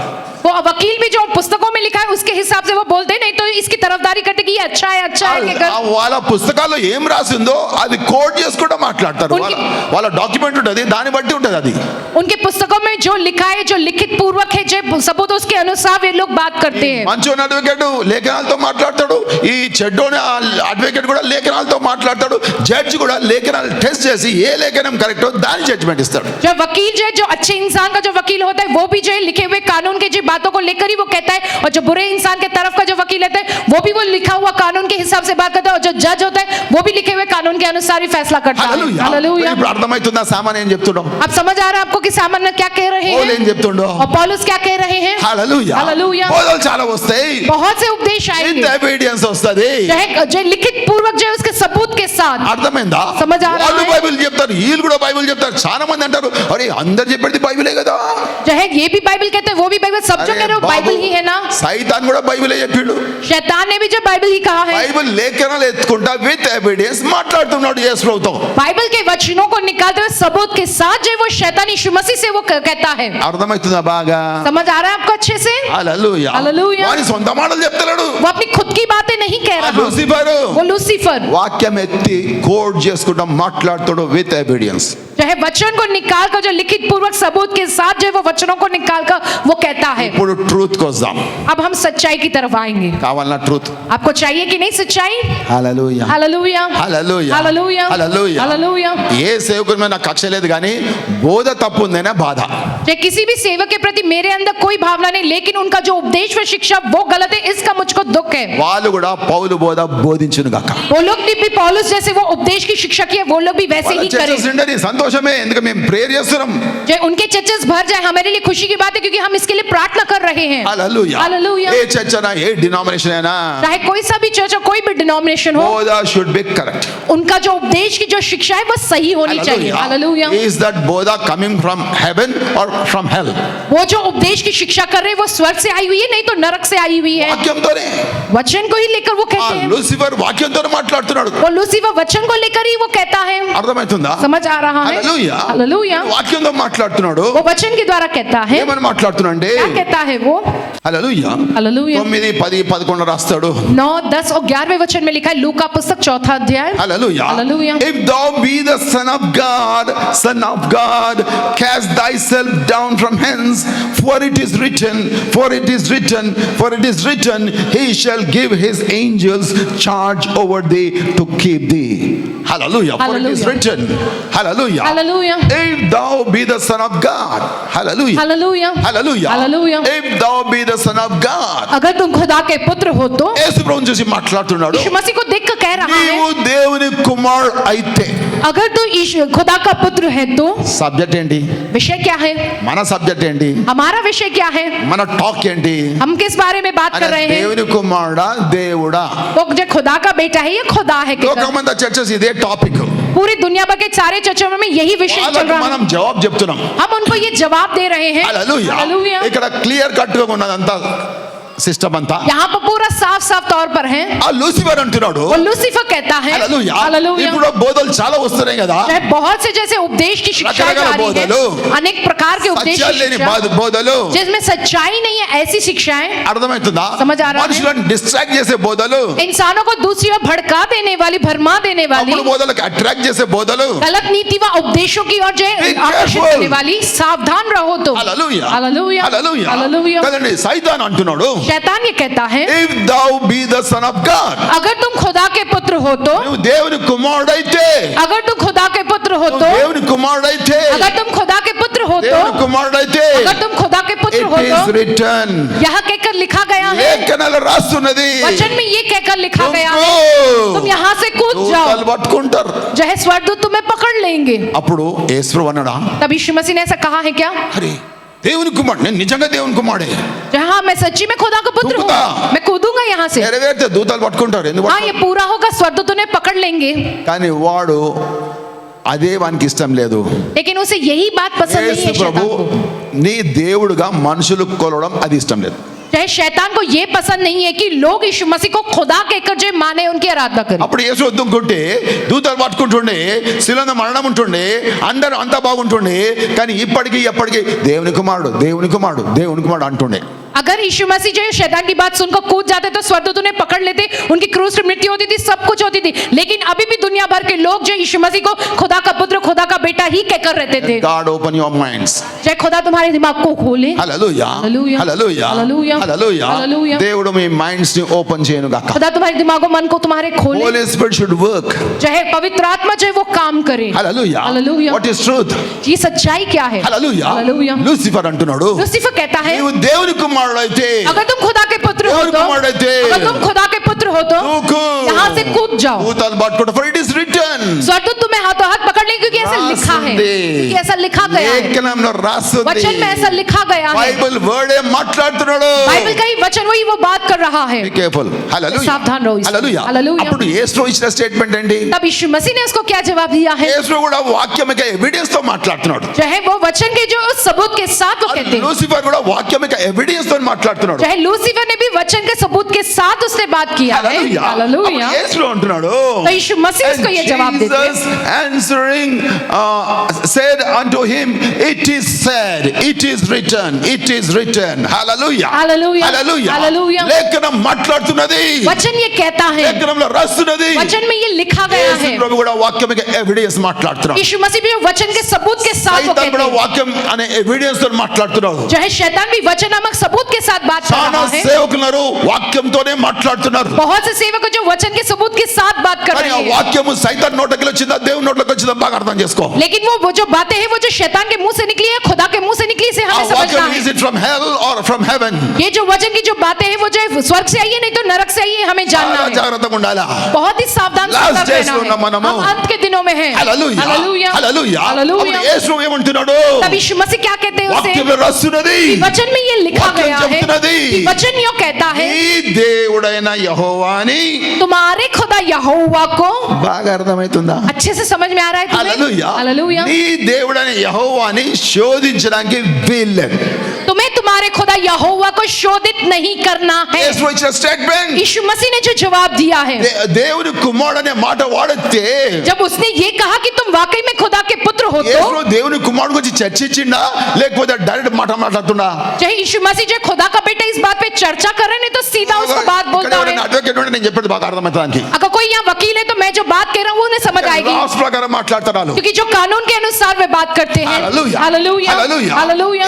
वो वकील भी जो पुस्तकों में लिखा है उसके हिसाब से वो बोलते हैं, नहीं तो इसकी तरफदारी करते कि ये अच्छा है कि ఆ వాళ్ళ పుస్తకాల్లో ఏం రాసిందో అది కోడ్ చేసుకుంటూ మాట్లాడతారు వాళ్ళ డాక్యుమెంట్ ఉంటుంది దాన్ని బట్టి ఉంటుంది అది उनके पुस्तकों में जो लिखा है, जो लिखित पूर्वक है, जो सबूत उसके अनुसार वे लोग बात करते हैं। మంచోని అడ్వకేట్ లేఖనాలతో మాట్లాడతాడు ఈ చెడ్డోని అడ్వకేట్ కూడా లేఖనాలతో మాట్లాడతాడు జడ్జి కూడా లేఖనాలు టెస్ట్ చేసి ఏ లేఖనం కరెక్టో దాని జడ్జిమెంట్ ఇస్తాడు जो वकील जो है, जो अच्छे इंसान का जो वकील होता है वो भी जो है लिखे हुए कानून के जो बातों को लेकर ही वो कहता है, और जो बुरे इंसान के तरफ का जो वकील रहता है वो भी वो लिखा हुआ कानून के हिसाब से बात करता है, और जो जज होता है वो भी लिखे हुए कानून के अनुसार ही फैसला करता है। हालेलुया। ఇప్పుడు అర్థమవుతుందా సామాన్ ఏం చెప్తున్నావు अब समझ आ रहा है आपको कि सामान्य क्या कह रहे పౌలు ఏం हैं చెప్తుండో और पौलुस क्या कह रहे हैं? Hallelujah hallelujah. బోధలు చాలా వస్తాయి बहुत से उपदेश ఇంత आएंगे ఎవిడెన్స్ వస్తది जो है, जो लिखित पूर्वक जो है उसके सबूत के साथ। అర్థమైందా समझ आ रहा వాళ్ళు है? బైబిల్ చెప్తారు, వీళ్ళు కూడా బైబిల్ చెప్తారు. చాలా మంది అంటారు, అరే అందరు చెప్పేది బైబిలే కదా. चाहे ये भी बाइबल कहते हैं वो भी बाइबल, सब जो कह रहे हो बाइबल ही है ना. సైతాన్ కూడా బైబిలే చెప్పిండు. शैतान ने भी जो बाइबल ही कहा है, బైబిల్ లేఖనాలు ఎత్తుకుంటా విత్ ఎవిడెన్స్ మాట్లాడుతున్నాడు యేసు ప్రభుతో. बाइबल के वचनों को निकालते हुए सबूत के साथ जो वो शैतान यीशु मसीह से वो कहता है. అర్థమవుతుందా బాగా? समझ आ रहा है आपको अच्छे से? హల్లెలూయా. హల్లెలూయా. వాని సొంత మాటలు చెప్తున్నాడు. वो अपनी खुद की बातें नहीं कह रहा, లూసిఫర్ वो लूसीफर వాక్యం ఎత్తి కోడ్ చేసుకుంటా మాట్లాడుతాడు విత్ ఎవిడెన్స్. चाहे वचन को निकाल कर जो लिखित पूर्वक सबूत के साथ जो वो वचनों को निकाल कर वो कहता है. ఇప్పుడు ట్రూత్ కోసం अब हम सच्चाई की तरफ आएंगे. కావాలన్నా ట్రూత్. आपको चाहिए कि नहीं सच्चाई? హల్లెలూయా. हालेलुया, హల్లెలూయా. हालेलुया, హల్లెలూయా. हालेलुया. ఏ సేవకుడి మీద నాకు కక్ష లేదు కానీ బోధ తప్పు ఉందనే బాధ. चाहे किसी भी सेवक के प्रति मेरे अंदर कोई भावना नहीं, लेकिन उनका जो उपदेश व शिक्षा वो गलत है, इसका मुझको दुख है. వాళ్ళు కూడా పౌలు బోధ బోధించును గాక. वो लोग भी पौलुस जैसे वो उपदेश की शिक्षा की है, वो लोग भी वैसे ही करें. చర్చస్ ఉండని సంతోషమే, ఎందుకు మేము ప్రేయర్ చేస్తున్నాం. चाहे उनके चर्चेस भर जाए, हमारे लिए खुशी की बात है, क्योंकि हम इसके लिए प्रार्थना कर रहे हैं. హల్లెలూయా. हालेलुया. ఏ చర్చ్ అయినా ఏ డినామినేషన్ అయినా चाहे कोई सा भी चर्च हो, कोई भी डिनोमिनेशन हो, బోధ షుడ్ బి కరెక్ట్. उनका जो उपदेश की जो शिक्षा है वो सही होनी चाहिए. Hallelujah. Is that Bodha coming from heaven or from hell? वो जो उपदेश की शिक्षा कर रहे हैं वो स्वर्ग से आई हुई है, नहीं तो नरक से आई हुई है. వాక్యంతోనే. वचन को ही लेकर वो ఆ कहते हैं. లూసిఫర్ వాక్యంతోనే మాట్లాడుతున్నాడు. वो लूसीफर वचन को लेकर ही वो कहता है. అర్థమవుతుందా? समझ आ रहा है? హల్లెలూయా. हालेलुया. వాక్యంతో మాట్లాడుతున్నాడు. वो वचन के द्वारा कहता है. ఏమని మాట్లాడుతున్నాడంటే क्या कहता है वो? హల్లెలూయా. हालेलुया. 9, 10, 11 రాస్తాడు. 9, 10 और 11वें वचन में लिखा है, लूका पुस्तक 4 अध्याय. హల్లెలూయా. Hallelujah. If thou be the son of God, cast thyself down from hence, for it is written, he shall give his angels charge over thee to keep thee. Hallelujah. For it is Hallelujah. written. Hallelujah. Hallelujah. If thou be the son of God. Hallelujah. Hallelujah. Hallelujah. Hallelujah. If thou be the son of God. अगर तुम खुदा के पुत्र हो तो, యేసు ప్రభువుని చూసి మాట్లాడుతున్నాడు. यीशु मसीह को देखकर कह रहा है, నీవు దేవుని కుమారుడు అయితే. अगर तू खुदा का पुत्र है तो సబ్జెక్ట్ ఏంటి? विषय क्या है? మన సబ్జెక్ట్ ఏంటి? हमारा विषय क्या है? మన టాక్ ఏంటి? हम किस बारे में बात कर रहे हैं? దేవుని కుమారుడా దేవుడా? वो जो खुदा का बेटा है, ये खुदा है कहकर. లోకమంతా చర్చస్ ఇదే టాపిక్. पूरी दुनिया भर के सारे चर्चों में यही विषय चल వాళ్ళకి रहा మనం है. జవాబు చెప్తున్నాం. हम उनको ये जवाब दे रहे हैं. హల్లెలూయా. हालेलुया. ఇక్కడ క్లియర్ కట్ గా ఉన్నదంతా సిస్టమ్ అంతా. यहाँ पर पूरा साफ साफ तौर पर है. ఆ లూసిఫర్ అంటున్నాడు. वो लूसीफर कहता है. హల్లెలూయా. हालेलुया. ఇప్పుడు బోధలు చాలా వస్తున్నాయి కదా. चाहे बहुत से जैसे उपदेश की शिक्षा रकरकाल जारी है, बोधलु, अनेक प्रकार के उपदेश సత్యాలు की లేని शिक्षा, బోధలు. जिसमें सच्चाई नहीं है, ऐसी शिक्षाएं అర్థమవుతుందా? समझ आ रहा है? మనుషులను డిస్ట్రాక్ట్ చేసే బోధలు. इंसानों को दूसरी ओर भड़का देने वाली, भरमा देने वाली, అప్పుడు బోధలకు అట్రాక్ట్ చేసే బోధలు. गलत नीति व उपदेशों की ओर जो Be आकर्षित careful. करने वाली, सावधान रहो तो. హల్లెలూయా. हालेलुया. హల్లెలూయా. हालेलुया. కదండి సైతాన్ అంటున్నాడు, शैतान ये कहता है, if thou be the son of God. अगर तुम खुदा के पुत्र हो तो, నువ్వు దేవుని కుమారుడైతే, अगर तुम खुदा के पुत्र हो నువ్వు तो, దేవుని కుమారుడైతే, अगर तुम खुदा के पुत्र हो तो, దేవుని కుమారుడైతే, अगर तुम खुदा के पुत्र it हो is तो, written. यह कहकर लिखा गया है, లేఖనాలు రాస్తున్నది. वचन में ये कहकर लिखा गया है, तुम దుంకు. यहाँ से कूद जाओ, దూతలు పట్టుకుంటారు. जो है स्वर्गदूत तुम्हें पकड़ लेंगे. అప్పుడు యేసు అన్నాడా, तब यीशु मसीह ने ऐसा कहा है क्या? అరే దేవుని కుమారుడు, నేను నిజంగా దేవుని కుమారుడే. जहाँ मैं सच्ची में खुदा का पुत्र हूँ, कूदूंगा। मैं कूदूंगा यहाँ से. నెరవేర్తే దూతలు పట్టుకుంటారు. ఎందుకు हाँ, ये पूरा होगा, स्वर्गदूत उन्हें पकड़ लेंगे. కానీ వాడు అదే వానికి ఇష్టం లేదు. लेकिन उसे यही बात पसंद नहीं యేసు है ప్రభు शैतान को. నీ దేవుడుగా మనుషులు కొలవడం అది ఇష్టం లేదు. चाहे शैतान को ये पसंद नहीं है कि लोग यीशु मसीह को खुदा कहकर जो माने, उनकी आराधना करें. అప్పుడు యేసు వద్దుకుంటే దూతలు పట్టుకుంటుండే, శిలువ మరణం ఉంటుండే, అందరూ అంతా బాగుంటుండే. కానీ ఇప్పటికీ ఎప్పటికీ దేవుని కుమారుడు, దేవుని కుమారుడు, దేవుని కుమారుడు అంటుండే. अगर यीशु मसीह जो है शैतान की बात सुनकर कूद जाते तो स्वर्गदूत उन्हें पकड़ लेते, उनकी क्रूस पर मृत्यु होती थी, सब कुछ होती थी. लेकिन अभी भी दुनिया भर के लोग जो यीशु मसीह को खुदा का पुत्र, खुदा का बेटा ही कहकर रहते थे. God open your minds. चाहे खुदा तुम्हारे दिमाग को खोले. హల్లెలూయా. హల్లెలూయా. హల్లెలూయా. హల్లెలూయా. హల్లెలూయా. హల్లెలూయా. దేవుడు మీ మైండ్స్ ని ఓపెన్ చేయను గాక. खुदा तुम्हारे दिमागों मन को तुम्हारे खोले. Holy Spirit should work. चाहे पवित्र आत्मा जो है वो काम करे. హల్లెలూయా. హల్లెలూయా. What is truth? ये सच्चाई क्या है? హల్లెలూయా. హల్లెలూయా. లూసిఫర్ అంటున్నాడు, लूसीफर कहता है, నీవు దేవుని కుమారుడు అయితే, अगर तुम खुदा के पुत्र हो దేవుని तो, కుమారుడైతే, अगर तुम खुदा के पुत्र हो तो దూకు. यहाँ से कूद जाओ. దూతలు పట్టుకుంటారు. For it is written. स्वर्गदूत तुम्हें हाथों हाथ पकड़ लेंगे, नहीं, क्योंकि ऐसा लिखा है, क्योंकि ऐसा लिखा गया है, లేఖనంలో రాస్తుంది, वचन में ऐसा लिखा गया है, బైబిల్ వర్డే మాట్లాడుతున్నాడు. बाइबल का ही वचन वही वो बात कर रहा है. Be careful. Hallelujah. सावधान रहो इसमें. Hallelujah. Hallelujah. అప్పుడు యేసు ఇచ్చిన స్టేట్మెంట్ ఏంటి? तब यीशु मसीह ने उसको क्या जवाब दिया है? యేసు కూడా వాక్యం యొక్క ఎవిడెన్స్ తో మాట్లాడుతున్నాడు. चाहे वो वचन के जो सबूत के साथ वो कहते हैं, లూసిఫర్ కూడా వాక్యం యొక్క ఎవిడెన్స్ తో మాట్లాడుతున్నాడు. चाहे लूसीफर ने भी वचन के सबूत के साथ उससे बात किया है. हालेलुया. యేసు అంటున్నాడు, तो यीशु मसीह उसको ये जवाब देते हैं. Jesus answering said unto him, it is said, it is written, it is written. Hallelujah. Hallelujah. Hallelujah. Hallelujah. లేఖనం మాట్లాడుతున్నది, वचन ये कहता है, లేఖనంలో రాస్తున్నది. वचन में ये लिखा गया యేసు है. ప్రభు కూడా వాక్యం యొక్క ఎవిడెన్స్ మాట్లాడుతున్నాడు. यीशु मसीह भी वचन के सबूत के साथ वो సైతాన్ कहते కూడా हैं. వాక్యం అనే ఎవిడెన్స్ తో మాట్లాడుతున్నాడు. चाहे शैतान भी वचन नामक सबूत के साथ बात कर చాలా रहा है. సేవకులు వాక్యంతోనే మాట్లాడుతున్నారు. बहुत से सेवक जो वचन के सबूत के साथ बात कर కానీ रहे ఆ हैं, వాక్యము సైతాన్ నోట్లోకి వచ్చిందా దేవుని నోట్లోకి వచ్చిందా బాగా అర్థం చేసుకో. लेकिन वो जो बातें हैं वो जो शैतान के मुंह से निकली है, खुदा के मुंह से निकली, इसे ఆ हमें समझना వాక్యం है. is it from hell or from heaven? ये जो वचन की जो बातें हैं वो जो है स्वर्ग से आई है, नहीं तो नरक से आई है, हमें जानना చాలా है. జాగ్రత్తగా ఉండాలా. बहुत ही सावधान Last सतर्क days रहना లో ఉన్న है. మనము. हम अंत के दिनों में हैं. హల్లెలూయా. हालेलुया. హల్లెలూయా. हालेलुया. అప్పుడు యేసు ఏమంటున్నాడు? तब यीशु मसीह क्या कहते हैं उसे? వాక్యంలో రాస్తున్నది, वचन में ये लिखा वाक्य गया है చెప్తున్నది, कि वचन यो कहता है, నీ దేవుడైన యెహోవాని. तुम्हारे खुदा यहोवा को. బాగా అర్థమవుతుందా? अच्छे से समझ में आ रहा है तुम्हें? హల్లెలూయా. हालेलुया. నీ దేవుడైన యెహోవాని శోధించడానికి వీల్లేదు. तुम्हें तुम्हारे खुदा यहोवा को शोधित नहीं करना है. యేసు ఇచ్చిన స్టేట్మెంట్, यीशु मसीह ने जो जवाब दिया है, దేవుని కుమారుడు అనే మాట వాడితే जब उसने ये कहा कि तुम वाकई में खुदा के पुत्र हो, యేసు तो దేవుని కుమారుడు గురించి చర్చించిండా లేకపోతే డైరెక్ట్ మాట మాట్లాడుతున్నా? चाहे यीशु मसीह जो खुदा का बेटा इस बात पे चर्चा कर रहे हैं, नहीं तो सीधा उसको बात बोलता है. అడ్వకేట్ ఉంటే నేను చెప్పేది బాగా అర్థమవుతానికి. अगर कोई यहाँ वकील है तो मैं जो बात कह रहा हूँ उन्हें समझ आएगी, రాస్ ప్రకారం మాట్లాడతారు. क्योंकि जो कानून के अनुसार वे बात करते हैं. హల్లెలూయా. हालेलुया. హల్లెలూయా. हालेलुया.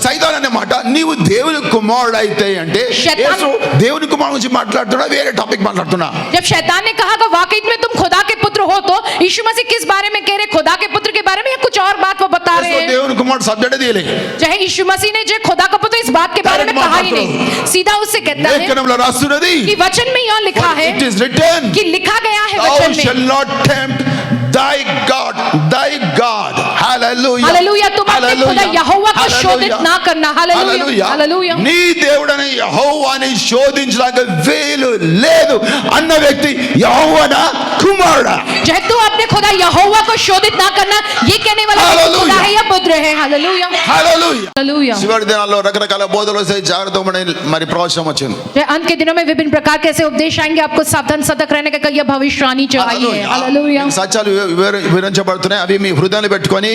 సైతాన్ అనే మాట నీవు దేవుని కుమారుడు అయితే అంటే శైతాన్- యేసు దేవుని కుమారుడు గురించి మాట్లాడుతున్నా, వేరే టాపిక్ మాట్లాడుతున్నా. जब शैतान ने कहा कि वाकई में तुम खुदा के पुत्र हो, तो यीशु मसीह किस बारे में कह रहे? खुदा के पुत्र के बारे में या कुछ और बात वो बता रहे యేసు हैं? దేవుని కుమారుడు సబ్జెక్ట్ తీయలే. चाहे यीशु मसीह ने जो खुदा का पुत्र इस बात के बारे में कहा ही नहीं, सीधा उससे कहता है లేఖనంలో రాస్తున్నది, कि वचन में यह लिखा है, it is written, कि लिखा गया है thou वचन में, shall not tempt thy God, thy God. Hallelujah. Hallelujah. तुम अपने खुदा Hallelujah. यहोवा को Hallelujah. शोधित ना करना. हालेलुया. हालेलुया. నీ దేవుడని యెహోవాని శోధించడానికి వీలు లేదు అన్న వ్యక్తి యెహోవానా కుమారుడా? चाहे तू अपने खुदा यहोवा को शोधित ना करना, ये कहने वाला Hallelujah. खुदा है या पुत्र है? हालेलुया. హల్లెలూయా. हालेलुया. చివరి దినాల్లో రకరకాల బోధలు వస్తాయి, జాగ్రత్త పడండి. మరి ప్రవచనం వచ్చింది. चाहे अंत के दिनों में विभिन्न प्रकार के ऐसे उपदेश आएंगे, आपको सावधान सतर्क रहने का यह भविष्यवाणी चाहिए. हालेलुया. సత్యాలు వివరించబడుతున్నాయి, అవి మీ హృదయంలో పెట్టుకొని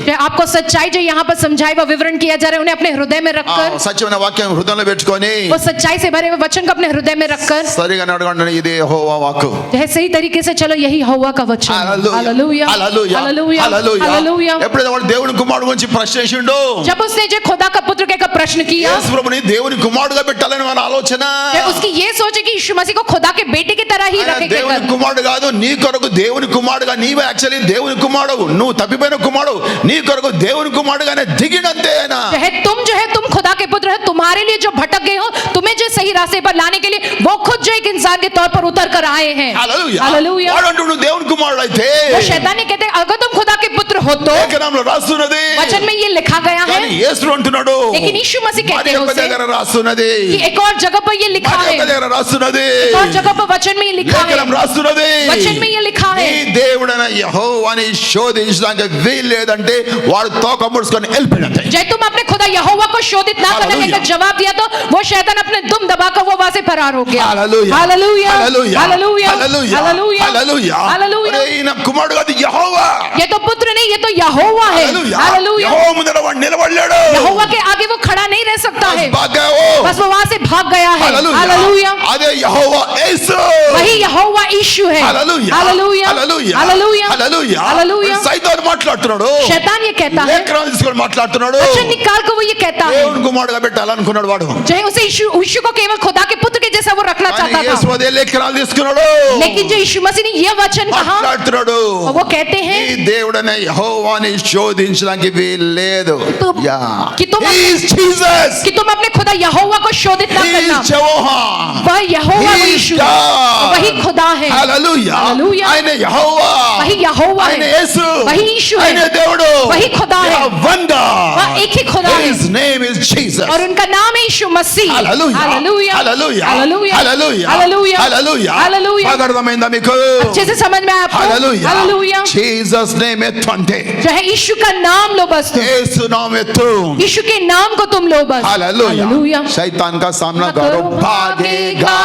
चाहे आपको सच्चाई जो यहाँ पर समझाई व विवरण किया जा रहा है, उन्हें अपने हृदय में रखकर, సత్యమైన వాక్యం హృదయంలో పెట్టుకొని वो सच्चाई से भरे हुए वचन को अपने हृदय में रखकर, సరిగా నడవండి. ఇది యెహోవా వాక్కు. चाहे सही तरीके से चलो, यही यहोवा का वचन. हालेलुया. హల్లెలూయా. हालेलुया. హల్లెలూయా. हालेलुया. ఎప్పుడైతే వాడు దేవుని కుమారుడు గురించి ప్రశ్నించిండో, जब उसने जो खुदा का पुत्र का प्रश्न किया, యేసు ప్రభుని దేవుని కుమారుడుగా పెట్టాలని మన ఆలోచన. चाहे उसकी ये सोचे कि यीशु मसीह को खुदा के बेटे की तरह ही ఆయన रखेंगे. దేవుని కుమారుడు కాదు, నీ కొరకు దేవుని కుమారుడుగా, నీవే యాక్చువల్లీ దేవుని కుమారుడు, నువ్వు తప్పిపోయిన కుమారుడు, నీ కొరకు దేవుని కుమారుడుగానే దిగినంతే ఆయన. चाहे तुम जो है तुम खुदा के पुत्र है, तुम्हारे लिए जो भटक गए हो, तुम्हें जो सही रास्ते पर लाने के लिए वो खुद जो एक इंसान के तौर पर उतर कर आए हैं. హల్లెలూయా. हालेलुया. వాడు అంటున్నాడు, నువ్వు దేవుని కుమారుడు అయితే वो शैतान ने कहते हैं, अगर तुम खुदा के पुत्र हो, तो లేఖనంలో రాస్తున్నది, वचन में ये लिखा गया కానీ है. యేసు అంటున్నాడు, लेकिन यीशु मसीह మరి कहते हैं ఒక उसे దగ్గర రాస్తున్నది, कि एक और जगह पर ये लिखा మరి है, ఒక దగ్గర రాస్తున్నది, एक और जगह पर वचन में ये लिखा है, లేఖనం రాస్తున్నది, वचन में ये लिखा నీ है. దేవుడైన యెహోవాని శోధించడానికి వీలు లేదంటే వాడు తోక ముడుచుకొని వెళ్ళిపోయినట్టే. जब तुम अपने खुदा यहोवा को शोधित ना करने हालेलुया. का जवाब दिया, तो वो शैतान अपने दुम दबाकर वो वहां से फरार हो गया. హల్లెలూయా. हालेलुया. హల్లెలూయా. हालेलुया. హల్లెలూయా. हालेलुया. హల్లెలూయా. हालेलुया. ఒరేయ్, ఈయన కుమారుడు కాదు, యెహోవా. ये तो पुत्र नहीं, ये तो यहोवा है. హల్లెలూయా. हालेलुया. యెహోవా ముందర వాడు నిలబడలేడు. यहोवा के आगे वो खड़ा नहीं रह सकता है, భాగావో. बस वो वहां से भाग गया है. హల్లెలూయా. हालेलुया. అదే యెహోవా యేసు. वही यहोवा यीशु है. హల్లెలూయా. हालेलुया. హల్లెలూయా. हालेलुया. హల్లెలూయా. हालेलुया. సైతాను మాట్లాడుతున్నాడు, शैतान ये कहता है, లేఖనం తీసుకొని మాట్లాడుతున్నాడు, वचन निकाल कर वो ये कहता है, దేవుని కుమారుడుగా పెట్టాలనుకున్నాడు వాడు. चाहे उसे यीशु को केवल खुदा के पुत्र के जैसा वो रखना కానీ चाहता యేసు था, అదే లేఖనాలు తీసుకున్నాడు, लेकिन जो यीशु मसीह ने ये वचन कहा మాట్లాడుతున్నాడు. और वो कहते हैं ఈ దేవుడనే యెహోవాని శోధించడానికి వీల్లేదు. तो- యా कि तुम He is Jesus. कि तुम अपने खुदा यहोवा को शोधित ना He करना, is Jehovah. वह यहोवा He वो is यीशु है, God. वही खुदा है, Hallelujah. Hallelujah. ఆయన యెహోవా, वही यहोवा ఆయన है, యేసు, वही यीशु है, ఆయన దేవుడు, वही खुदा है, one God. वह एक ही खुदा है, His name is Jesus. और उनका नाम है यीशु मसीह. Hallelujah. Hallelujah, Hallelujah. Hallelujah, Hallelujah. Hallelujah, Hallelujah. Hallelujah. బాగా అర్థమైందా మీకు? अच्छे से समझ में आया आपको? Hallelujah. हालेलुया. Jesus name ఎత్తంటే जो है यीशु का नाम लो बस तुम, యేసు నామం ఎత్తు. यीशु के नाम को तुम लो बस. हालेलुया. हालेलुया. शैतान का सामना करो, भागेगा.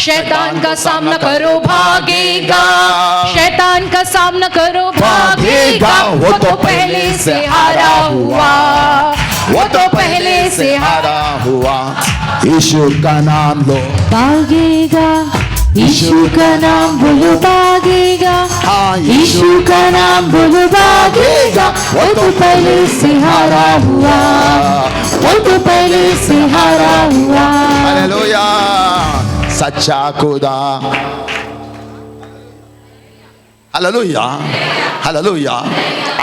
शैतान का सामना करो, भागेगा. शैतान का सामना करो, भागेगा. वो तो पहले से हारा हुआ, वो तो पहले से हारा हुआ. यीशु का नाम लो, भागेगा. यीशु का नाम बोलो, भागेगा. हाँ यीशु का नाम बोलो, भागेगा. वो तो पहले से हारा हुआ, वो तो पहले से हारा हुआ. हालेलुया. सच्चा खुदा. हालेलुया. हालेलुया.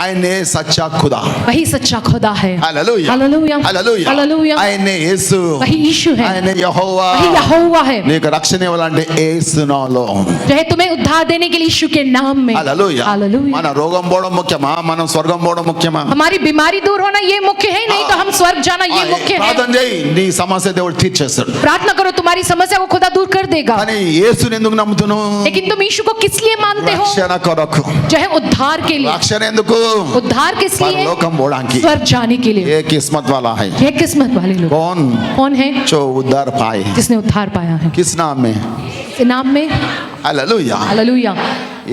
ఆయనే సచ్చా ఖుదా. वही सच्चा खुदा है. हालेलुया. हालेलुया. हालेलुया. हालेलुया. ఆయనే యేసు, वही यीशु है, ఆయనే యెహోవా. वही यहोवा है, నీకు రక్షణ ఇవ్వాలంటే యేసు నామములో. जो है तुम्हें उद्धार देने के लिए यीशु के नाम में. हालेलुया. हालेलुया. మన రోగం పోవడం ముఖ్యమా, మనం స్వర్గం పోవడం ముఖ్యమా? हमारी बीमारी दूर होना ये मुख्य है, नहीं तो हम स्वर्ग जाना ये मुख्य है. ప్రార్థన చేయి, నీ సమస్య దేవుడు తీర్చేస్తాడు. प्रार्थना करो, तुम्हारी समस्या को खुदा दूर कर देगा. కానీ యేసుని ఎందుకు నమ్ముతున్నావు? लेकिन तुम यीशु को किस लिए मानते हो? రక్షణ కొరకు. जो है उद्धार के लिए. రక్షణ ఎందుకు? उद्धार किस लिए? పరలోకం పోవడానికి. स्वर्ग जाने के लिए. ये किस्मत वाला है. ये किस्मत वाले लोग. कौन? कौन है? जो उद्धार पाए. जिसने उद्धार पाया है. किस नाम में? इस नाम में. हालेलुया. हालेलुया.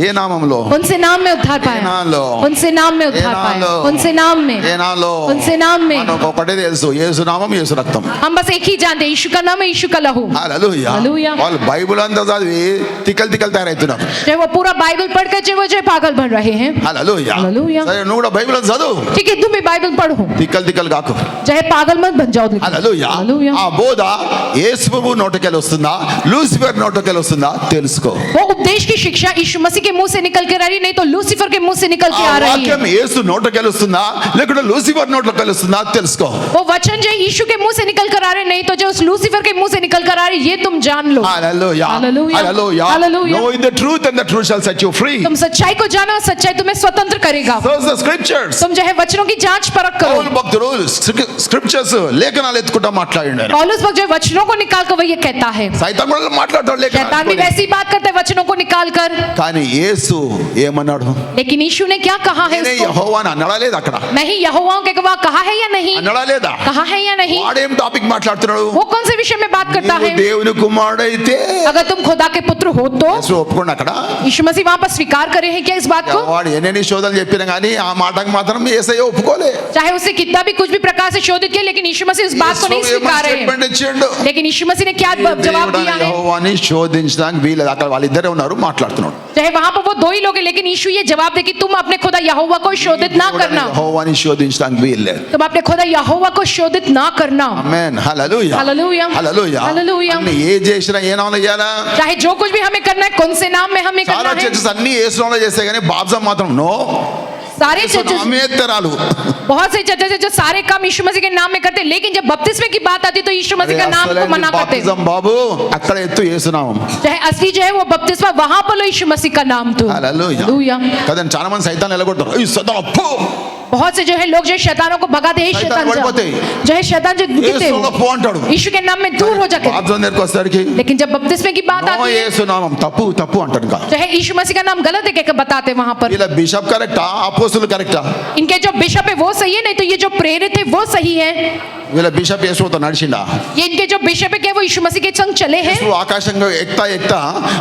ఏ నామములో? उनसे नाम में उद्धार ఏ पाया, నామములో? उनसे नाम में उद्धार पाया, उनसे नाम में, ఏ నామములో? उनसे नाम में. మనకు ఒకటే తెలుసు, యేసు నామం యేసు రక్తం. हम बस एक ही जानते हैं, यीशु का नाम है, यीशु का लहू. हालेलुया. हालेलुया. వాళ్ళు బైబిల్ అంతా చదివి తిక్కలు తయారవుతున్నారు. जो वो पूरा बाइबल पढ़ कर जो वो जो पागल बन रहे हैं. हालेलुया. हालेलुया. సరే నువ్వు కూడా బైబిల్ చదువు. ठीक है, तुम भी बाइबल पढ़ो, తిక్కలు కాకు. जो है पागल मत बन जाओ. हालेलुया. हालेलुया. ఆ బోధ యేసు ప్రభు నోటికెళ్ళి వస్తుందా, లూసిఫర్ నోటికెళ్ళి వస్తుందా తెలుసుకో. वो उपदेश की शिक्षा यीशु मसीह के मुंह से निकल कर आ रही, नहीं तो लूसीफर के मुंह से निकल ఆ के आ रही है. వాక్యం యేసు నోటికెళ్ళి వస్తుందా, లేకుంటే లూసిఫర్ నోటికెళ్ళి వస్తుందా తెలుసుకో. वो वचन जो यीशु के मुंह से निकल कर आ रहे, नहीं तो जो उस लूसीफर के मुंह से निकल कर आ रही, ये तुम जान लो. Hallelujah. Hallelujah. Hallelujah. Hallelujah. Knowing the truth and the truth shall set you free. तुम सच्चाई को जानो, सच्चाई तुम्हें स्वतंत्र करेगा. Search the scriptures. तुम जो है वचनों की जांच परख करो. పౌలు భక్తుడు స్క్రిప్చర్స్ లేఖనాలు ఎత్తుకుంటా మాట్లాడిండు ఆయన. पौलुस वक्त जो वचनों को निकाल कर वो ये कहता है. సైతాన్ కూడా మాట్లాడతాడు शैतान भी లేఖనాలు. वैसी बात करता है वचनों को निकाल कर. కానీ యేసు ఏమన్నాడు? लेकिन यीशु ने क्या कहा है నేనే उसको? యెహోవాని అన్నాడా లేదా అక్కడ? मैं ही यहोवा के गवाह कहा है या नहीं? అన్నాడా లేదా? कहा है या नहीं? వాడేం టాపిక్ మాట్లాడుతున్నాడు? वो कौन से विषय में बात करता నీవు है? దేవుని కుమారుడైతే अगर तुम खुदा के पुत्र हो तो యేసు ఒప్పుకోండి అక్కడ. यीशु मसीह वहां पर स्वीकार करे हैं क्या इस बात को? వాడు ఎన్ని శోధనలు చెప్పినా కానీ ఆ మాటకు మాత్రం యేసయ్య ఒప్పుకోలే. चाहे उसे कितना भी कुछ भी प्रकार से शोधित किया, लेकिन यीशु मसीह उस बात को नहीं स्वीकार रहे हैं. స్టేట్మెంట్ ఇచ్చిండు. लेकिन यीशु मसीह ने क्या जवाब దేవుడైన दिया है? యెహోవాని శోధించడానికి వీలేదు. అక్కడ వాళ్ళిద్దరే ఉన్నారు మాట్లాడుతున్నాడు. चाहे वहां पर वो दो ही लोग हैं, लेकिन यीशु ये जवाब दे कि तुम अपने खुदा यहोवा को शोधित ना करना. యెహోవాని శోధించడానికి వీల్లేదు. तुम अपने खुदा यहोवा को शोधित ना करना. ఆమేన్. హల్లెలూయా. हालेलुया. హల్లెలూయా. हालेलुया. అన్ని ఏ చేసినా ఏ నామములో చేయాలా? चाहे जो कुछ भी हमें करना है, कौन से नाम में हमें చాలా करना है. చర్చస్ అన్ని యేసు నామములో చేస్తాయి కానీ బాప్తిజం మాత్రం నో. सारे యేసు चर्चेस, నామే తెరాలు. बहुत से चर्चेस है जो सारे काम यीशु मसीह के नाम में करते हैं, लेकिन जब बपतिस्मे की बात आती है तो यीशु मसीह का नाम को मना करते हैं. బాప్తిజం బాబు అక్కడ ఎత్తు యేసు నామం. चाहे असली जो है वो बपतिस्मा, वहां पर लो यीशु मसीह का नाम तो. హల్లెలూయా. हालेलुया. కదండి చాలా మంది సైతాన్ ఎలగొట్టారు. ఈ సైతాన్ అప్పో बहुत से जो है लोग जो है शैतानों को भगाते हैं, शैतान शैतान बढ़ते जो है शैतान जो गिरते యేసులో हैं పో అంటాడు. यीशु के नाम में दूर हो जाते हैं. బాప్తిజం దగ్గరికి వచ్చేసరికి लेकिन जब बपतिस्मे की बात నో आती है యేసు నామం తప్పు తప్పు అంటాడు ఇంకా. जो है यीशु मसीह का नाम गलत है कहकर बताते हैं वहां पर. ఇలా బిషప్ కరెక్టా, అపోస్తులు కరెక్టా? इनके जो बिशप है वो सही है, नहीं तो ये जो प्रेरित है वो सही है. వీళ్ళ బిషప్ యేసుతో నడిచిండా? ये इनके जो बिशप है क्या वो यीशु मसीह के संग चले हैं? యేసు ఆకాశంగా ఎక్కుతా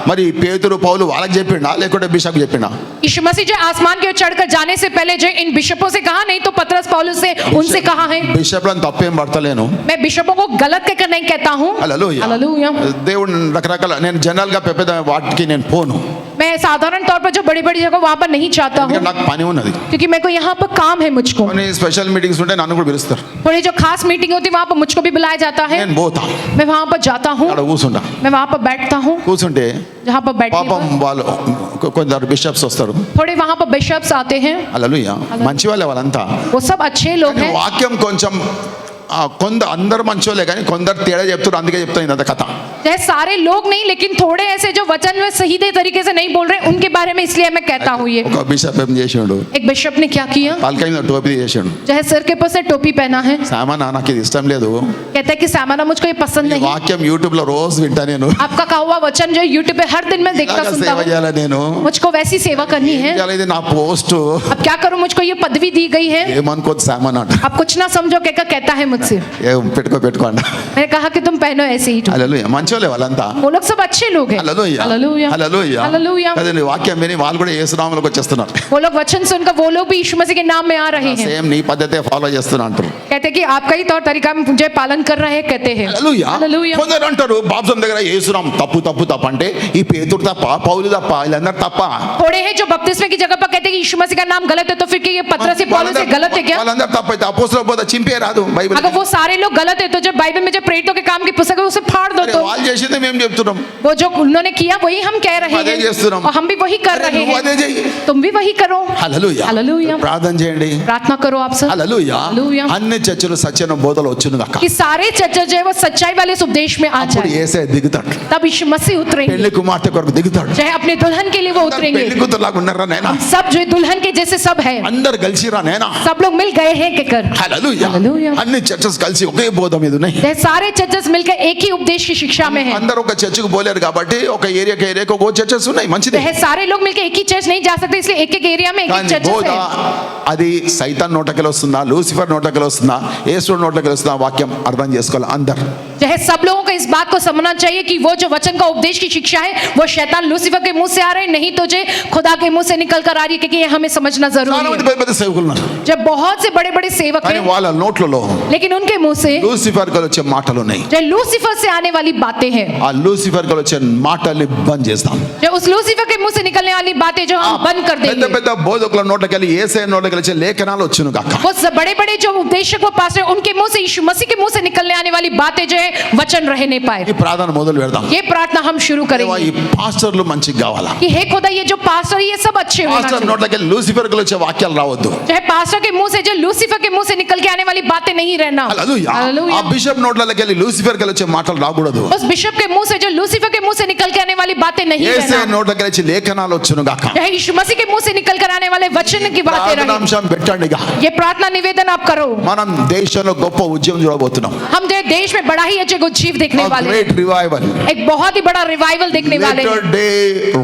మరి పేతురు పౌలు వాళ్ళకి చెప్పిండా లేకుంటే బిషప్ చెప్పిండా? यीशु मसीह जो आसमान की ओर चढ़कर जाने से पहले जो इन बिशपों से कहा, नहीं तो पतरस पौलुस से उनसे कहा है. బిషప్లను తప్పేం పడతలేను. मैं बिशपों को गलत कहकर नहीं कहता हूँ. హల్లెలూయా. हालेलुया. దేవుడు రకరకాల, నేను జనరల్ గా పెద్ద వాటికి నేను పోను. मैं साधारण तौर पर जो बड़ी बड़ी जगह वहां पर नहीं चाहता हूँ, ఎందుకంటే నాకు పని ఉన్నది. क्योंकि मेरे को यहाँ पर काम है मुझको. కొన్ని స్పెషల్ మీటింగ్స్ ఉంటే నన్ను కూడా పిలుస్తారు. थोड़ी जो खास मीटिंग होती है वहां पर मुझको भी बुलाया जाता है. నేను పోతా, मैं वहां पर जाता हूँ, అక్కడ కూర్చుంటా. मैं वहां पर बैठता हूँ. కూర్చుంటే जहाँ पर बैठने పాపం पर వాళ్ళు కొందరు బిషప్స్ వస్తారు. थोड़े वहां पर बिशप्स आते हैं. హల్లెలూయా, మంచి వాళ్ళే వాళ్ళంతా. वो सब अच्छे लोग కానీ हैं. వాక్యం కొంచెం కొందరు అందరు మంచోలే కానీ కొందరు తేడా చెప్తారు, అందుకే చెప్తాను ఇంత కథ. जैसे सारे लोग नहीं, लेकिन थोड़े ऐसे जो वचन में सही तरीके से नहीं बोल रहे, उनके बारे में इसलिए मैं कहता हूँ ये. ఒక బిషప్ ఏం చేసిండు, एक बिशप ने क्या किया, తలకాయ మీద టోపీ చేసిండు. चाहे सिर के ऊपर से टोपी पहना है. సామానా నాకు ఇది ఇష్టం లేదు, कहता है कि सामाना मुझको ये पसंद ఈ नहीं. వాక్యం యూట్యూబ్ లో రోజు వింటా నేను. आपका कहा हुआ वचन जो यूट्यूब पे हर दिन मैं देखता ఇలాగ सुनता సేవ हूँ, చేయాలి నేను. मुझको वैसी सेवा करनी है. చేయాలి, ఇది నా పోస్ట్. अब क्या करूँ, मुझको ये पदवी दी गई है. ఏమనుకోదు సామాన్ అంట. आप कुछ ना समझो, कहता है मुझसे. పెట్టుకోండి. मैंने कहा कि तुम पहनो ऐसे ही. హల్లెలూయా, మంచోలే వాళ్ళంతా. वो लोग सब अच्छे लोग हैं. హల్లెలూయా, हालेलुया. హల్లెలూయా. हालेलुया. కదండి, వాక్యం విని వాళ్ళు కూడా యేసు నామములోకి వచ్చేస్తున్నారు. वो लोग वचन सुनकर वो लोग भी यीशु मसीह के नाम में आ रहे हैं. సేమ్ నీ పద్ధతే ఫాలో చేస్తున్నా అంటారు. कहते हैं कि आपका ही तौर तरीका मुझे पालन कर रहे हैं, कहते हैं. హల్లెలూయా. हालेलुया. కొందరు అంటారు బాప్సం దగ్గర యేసునాం తప్పు తప్పు తప్పు అంటే ఈ పేతురు తప్ప, పౌలు తప్ప, వీళ్ళందరూ తప్ప. थोड़े हैं जो बपतिस्मे की जगह पर कहते हैं कि यीशु मसीह का नाम गलत है, तो फिर क्या ये पतरस से पौलुस से गलत है क्या? వాళ్ళందరూ తప్పైతే అపోస్తలుల బోధ చింపే రాదు బైబిల్. अगर वो सारे लोग गलत है, तो जब बाइबल में जो प्रेरितों के काम की पुस्तक है उसे फाड़ दो. तो వాళ్ళు చేసింది మేము చెప్తున్నాం. वो जो उन्होंने किया वही हम कह रहे అదే हैं, చేస్తున్నాం. और हम भी वही कर అరే, रहे నువ్వు అదే हैं. చెయ్యి. तुम भी वही करो. హల్లెలూయా. हालेलुया. ప్రార్థన చేయండి. प्रार्थना करो आप सब. హల్లెలూయా. హల్లెలూయా. అన్ని చర్చలు సత్యన బోధలు వచ్చును గాక. कि सारे चर्चा जो है वो सच्चाई वाले इस उपदेश में आ అప్పుడు जाए. యేసే దిగుతాడు. तब यीशु मसीह उतरेंगे, పెళ్లి కుమార్తె కొరకు దిగుతాడు. चाहे अपने दुल्हन के लिए वो పెళ్లి उतरेंगे. కూతురులాగా ఉన్నారా నైనా? हम सब जो है दुल्हन के जैसे सब है, అందరు కలిసిరా నైనా? सब लोग मिल गए हैं कहकर. హల్లెలూయా. హల్లెలూయా. అన్ని చర్చస్ కలిసి ఒకే బోధ మీద ఉన్నాయి. ये सारे चर्चेस मिलकर एक ही उपदेश की शिक्षा में है. అందరూ ఒక చర్చకు పోలేరు కాబట్టి ఒక ఏరియాకి ఒక చర్చస్ ఉన్నాయి, మంచిదే. है सारे लोग मिलकर एक ही चर्च नहीं जा सकते, इसलिए एक एक एरिया में एक एक కానీ चर्च బోధ है. అది సైతాన్ నోటకెళ్ళి వస్తుందా, లూసిఫర్ నోటకెళ్ళి వస్తుందా, యేసు నోటకెళ్ళి వస్తుందా, వాక్యం అర్థం చేసుకోవాలి అందరు. चाहे सब लोगों को इस बात को समझना चाहिए कि वो जो वचन का उपदेश की शिक्षा है वो शैतान लूसीफर के मुंह से आ रहे हैं, नहीं तो जो खुदा के मुंह से निकल कर आ रही है, क्योंकि ये हमें समझना చాలా जरूरी మంది है. పెద్ద పెద్ద సేవకులు ఉన్నారు जब बहुत से बड़े बड़े सेवक కానీ हैं, వాళ్ళ నోట్లలో लेकिन उनके मुंह से లూసిఫర్ కి వచ్చే మాటలు ఉన్నాయి. जो लूसीफर से आने वाली बातें हैं, ఆ లూసిఫర్ కి వచ్చే మాటల్ని బంద్ చేస్తాం. जो उस लूसीफर के मुंह से निकलने वाली बातें जो हम बंद कर పెద్ద देंगे. పెద్ద బోధకుల నోటకెళ్ళి యేసయ్య నోటకెళ్ళి వచ్చే లేఖనాలు వచ్చును గాక. वो बड़े बड़े जो उपदेशक व पास्टर उनके मुंह से यीशु मसीह के मुंह से निकलने आने वाली बातें जो है वचन रह नहीं पाए. ఈ ప్రార్థన మొదలు పెడదాం. ये प्रार्थना हम शुरू దేవా, ఈ करेंगे పాస్టర్లు మంచిగా కావాలా. कि हे खुदा ये जो पास्टर ये सब अच्छे होना పాస్టర్ चाहिए. నోట్లకెళ్ళి లూసిఫర్ కి వచ్చే వాక్యాలు రావద్దు. चाहे पास्टर के मुंह से जो लूसीफर के मुंह से निकल के आने वाली बातें नहीं रहना. హల్లెలూయా. ఆ हालेलुया. బిషప్ నోట్లకెళ్ళి లూసిఫర్ కి వచ్చే మాటలు రాకూడదు. उस बिशप के मुंह से जो लूसीफर के मुंह से निकल के आने वाली बातें नहीं యేసయ్య रहना. నోట్లకెళ్ళి వచ్చే లేఖనాలు వచ్చును గాక. चाहे यीशु मसीह के मुंह से निकल कर आने वाले वचन की बातें रहे. ప్రార్థనాంశం పెట్టండిగా. ये प्रार्थना निवेदन आप करो. మనం దేశంలో గొప్ప ఉద్యమం చూడబోతున్నాం. हम जो देश में बड़ा ही अच्छे को जीव देखने वाले हैं. గ్రేట్ రివైవల్, एक बहुत ही बड़ा रिवाइवल देखने वाले हैं. లేటర్ డే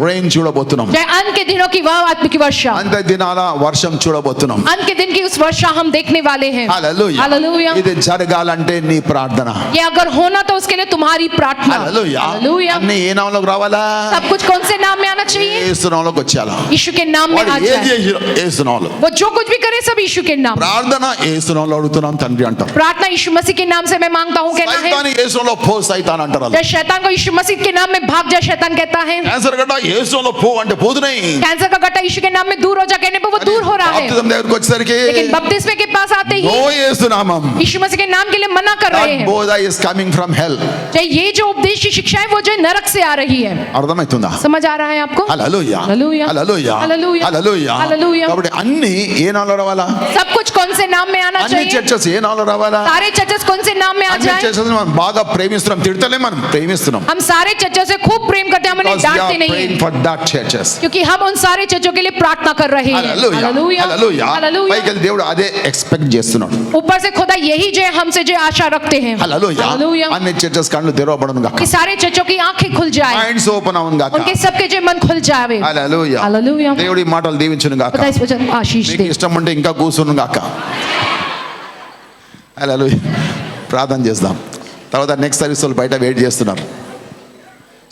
రెయిన్ చూడబోతున్నాం. चाहे अंत के दिनों की वह आत्मिक वर्षा, అంత దినాల వర్షం చూడబోతున్నాం. अंत के दिन की उस वर्षा हम देखने वाले हैं. హల్లెలూయా. हालेलुया. ఇది జరగాలంటే నీ ప్రార్థన. ये अगर होना तो उसके लिए तुम्हारी प्रार्थना. హల్లెలూయా. हालेलुया. అన్ని ఏ నామంలోకి రావాలా? सब कुछ कौन से नाम में आना चाहिए? యేసు నామంలోకి వచ్చేయాలా. यीशु के नाम में వాడు आ ఏది जाए. యేసు నామంలో. वो जो कुछ भी करे सब यीशु के नाम. ప్రార్థన యేసు నామంలో అడుగుతున్నాం తండ్రి అంటారు. प्रार्थना यीशु मसीह के नाम से मैं मांगता हूँ कहना है. సైతాన్ని యేసు నామంలో పో సైతాన్ అంటారు. जब शैतान को यीशु मसीह के नाम में भाग जा शैतान कहता है. క్యాన్సర్ గడ్డ యేసు నామంలో పో అంటే పోదునే. कैंसर का गड्ढा यीशु के नाम में दूर हो जा कहने पर वो दूर हो रहा है. బాప్తిజం దగ్గరికి వచ్చేసరికి लेकिन बपतिस्मे के पास आते నో ही యేసు నామం. यीशु मसीह के नाम के लिए मना कर रहे That हैं. boda is coming from hell. चाहे ये जो उपदेश की शिक्षा है वो जो नरक से आ रही है. అర్థమవుతుందా? समझ आ रहा है आपको? హల్లెలూయా. హల్లెలూయా. హల్లెలూయా. హల్లెలూయా. హల్లెలూయా. హల్లెలూయా. కాబట్టి అన్ని ఏ నామలో రావాలా? सब कुछ कौन से नाम में आना అన్ని चाहिए? చర్చెస్ ఏ నామలో రావాలా? सारे चर्चेस कौन से नाम में आ అన్ని जाए? చర్చెస్ మనం బాగా ప్రేమిస్తున్నాం, తిడతలే మనం ప్రేమిస్తున్నాం. हम सारे चर्चों से खूब प्रेम करते हैं, हम उन्हें Because we डांटते are नहीं praying हैं. for that churches. क्योंकि हम उन सारे चर्चों के लिए प्रार्थना कर रहे हैं. హల్లెలూయా. हालेलुया. హల్లెలూయా. हालेलुया. పైకి వెళ్ళి దేవుడు అదే ఎక్స్పెక్ట్ చేస్తున్నాడు. ऊपर से खुदा यही जो है हमसे जो आशा रखते हैं. హల్లెలూయా. हालेलुया. అన్ని చర్చెస్ కళ్ళు తెరవబడును గాక. कि सारे चर्चों की आंखें खुल जाए, మైండ్స్ ఓపెన్ అవును గాక. उनके सबके जो मन खुल जावे. హల్లెలూయా. हालेलुया. దేవుడి మాటలు దీవించును గాక. खुदा इस वचन को आशीष మీకు दे. ఇష్టం ఉంటే ఇంకా కూర్చును గాక. హల్లెలూయా. ప్రార్థన చేద్దాం. తర్వాత నెక్స్ట్ సర్వీస్ వాళ్ళు బయట వెయిట్ చేస్తున్నారు.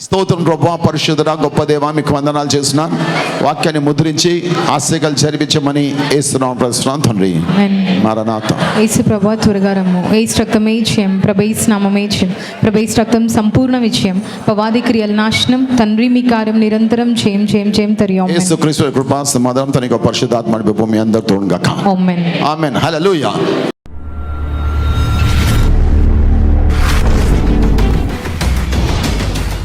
స్తోత్రం ప్రభువా, పరిశుద్ధుడా, గొప్ప దేవా, మీకు వందనాలు చేస్తున్నాను. వాక్యాన్ని ముద్రించి ఆశీకలు జరిపించమని ఏస్తున్నాం ప్రశ్న తండ్రి. మారనాథ. యేసు ప్రభా త్వరగా రమ్ము. యేసు రక్తమే జయం, ప్రభేస్ నామమే జయం, ప్రభేస్ రక్తం సంపూర్ణ విజయం, పవాది క్రియల నాశనం, తండ్రి మీ కార్యం నిరంతరం జయం జయం జయం తరియం. యేసుక్రీస్తు కృపా సమాధానం తన యొక్క పరిశుద్ధాత్మ మీ అందరితో గాక. ఆమేన్. ఆమేన్. హల్లెలూయా.